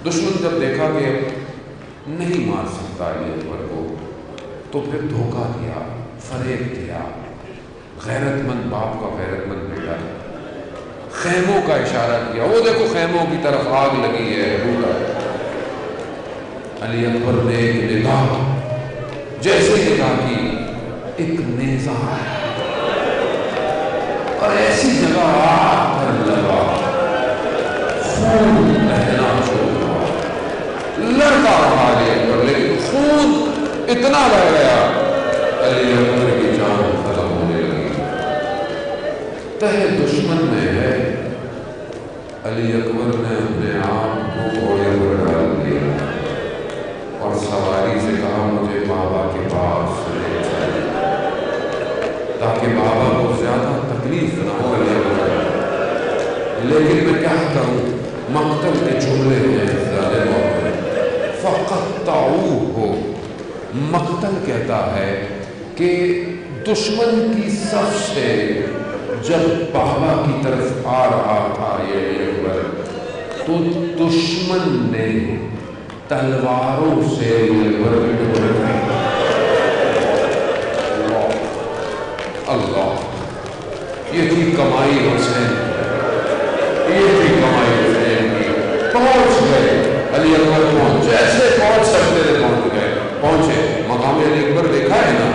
دشمن جب دیکھا کہ نہیں مار سکتا علی اکبر کو تو پھر دھوکہ دیا، فریب دیا. غیرت مند باپ کا غیرت مند بیٹا ہے. خیموں کا اشارہ کیا، وہ دیکھو خیموں کی طرف آگ لگی ہے. علی اکبر نے ایک نگاہ، جیسے نگاہ کی، ایک نیزہ اور ایسی جگہ آگ پر لگا، خون بہنا شروع ہوا. لڑتا رہا علی اکبر، لیکن خون اتنا بہ گیا علی اکبر کی جان ختم ہونے لگی. تہ دشمن میں ہے. علی اکبر نے اپنے آپ کو گھوڑے پر ڈال دیا اور سواری سے کہا مجھے بابا کے پاس لے چلیں تاکہ بابا کو زیادہ تکلیف نہ ہو. علی اکبر لیکن میں کیا کروں، مقتل کے جملے ہیں ظالموں میں. فَقَطَّعُوهُ، مقتل کہتا ہے کہ دشمن کی صف سے جب بابا کی طرف آ رہا تھا یہ علی اکبر، تو دشمن نے تلواروں سے علی اکبر کے ٹکڑے کیے. اللہ، یہ تھی کمائی حسین، یہ تھی کمائی حسین کی. پہنچ گئے علی اکبر، پہنچ جیسے پہنچ سکتے تھے پہنچ گئے. پہنچے مقام علی اکبر دیکھا ہے نا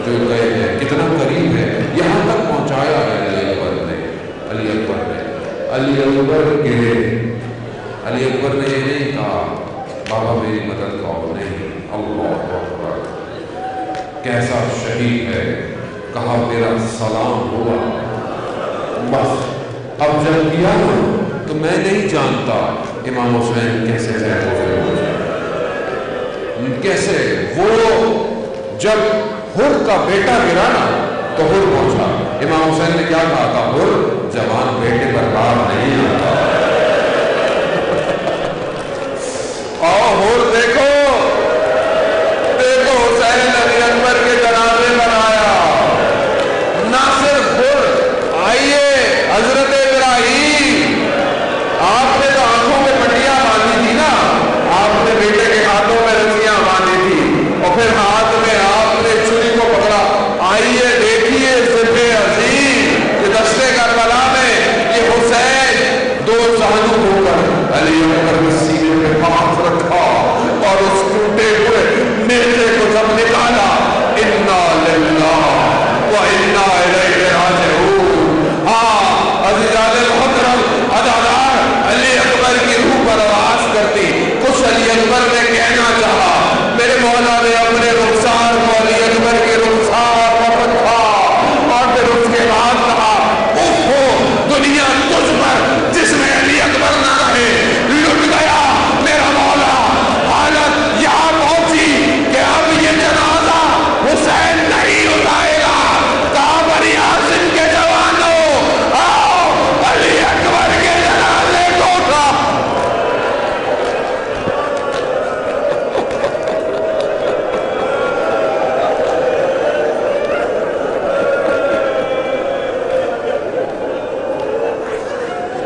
جو گئے ہیں کتنا قریب ہے، یہاں تک پہنچایا ہے علی اکبر نے. علی اکبر نے علی اکبر گرے. علی اکبر نے یہ نہیں کہا بابا میری مدد کرو، نہیں. اللہ اکبر، کیسا شہید ہے. کہا میرا سلام ہوا. بس اب جب کیا نا تو میں نہیں جانتا امام حسین کیسے کیسے وہ جب حر کا بیٹا گرا نا تو حر پہنچا. امام حسین نے کیا کہا تھا، حر جوان بیٹے پر بار نہیں آتا. اور حر دیکھو دیکھو حسین علی اکبر کے جنازے پر آیا. نہ صرف حر، آئیے حضرت ابراہیم، آپ نے تو آنکھوں میں پٹیاں باندھی تھی نا، آپ نے بیٹے کے ہاتھوں میں رسیاں باندھی تھی اور پھر ہاتھ میں آپ نے چھری کو پکڑا. آئیے دیکھیے ذبح عظیم کہ دشت کربلا میں یہ حسین دو زانو ہو کر علی اکبر کے سینے پہ ہاتھ رکھا اور اس ٹوٹے ہوئے نیزے کو جب نکالا، انا للہ و انا الیہ راجعون. ہاں عزیزان محترم، عزادار علی اکبر کی روح پرواز کرتی. کچھ علی اکبر نے کہنا چاہا، میرے مولا نے اپنے رخسار کو علی اکبر کے رخسار پر رکھا اور پھر اس کے بعد کہا اوہو دنیا تجھ پر جس میں علی اکبر نہ رہے لٹ گیا. میرا مولا حالت یہاں پہنچی کہ اب یہ جنازہ حسین نہیں اٹھائے گا. کہا بنی ہاشم کے جوانوں آؤ علی اکبر کے جنازے کو اٹھا.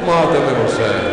ماتم حسین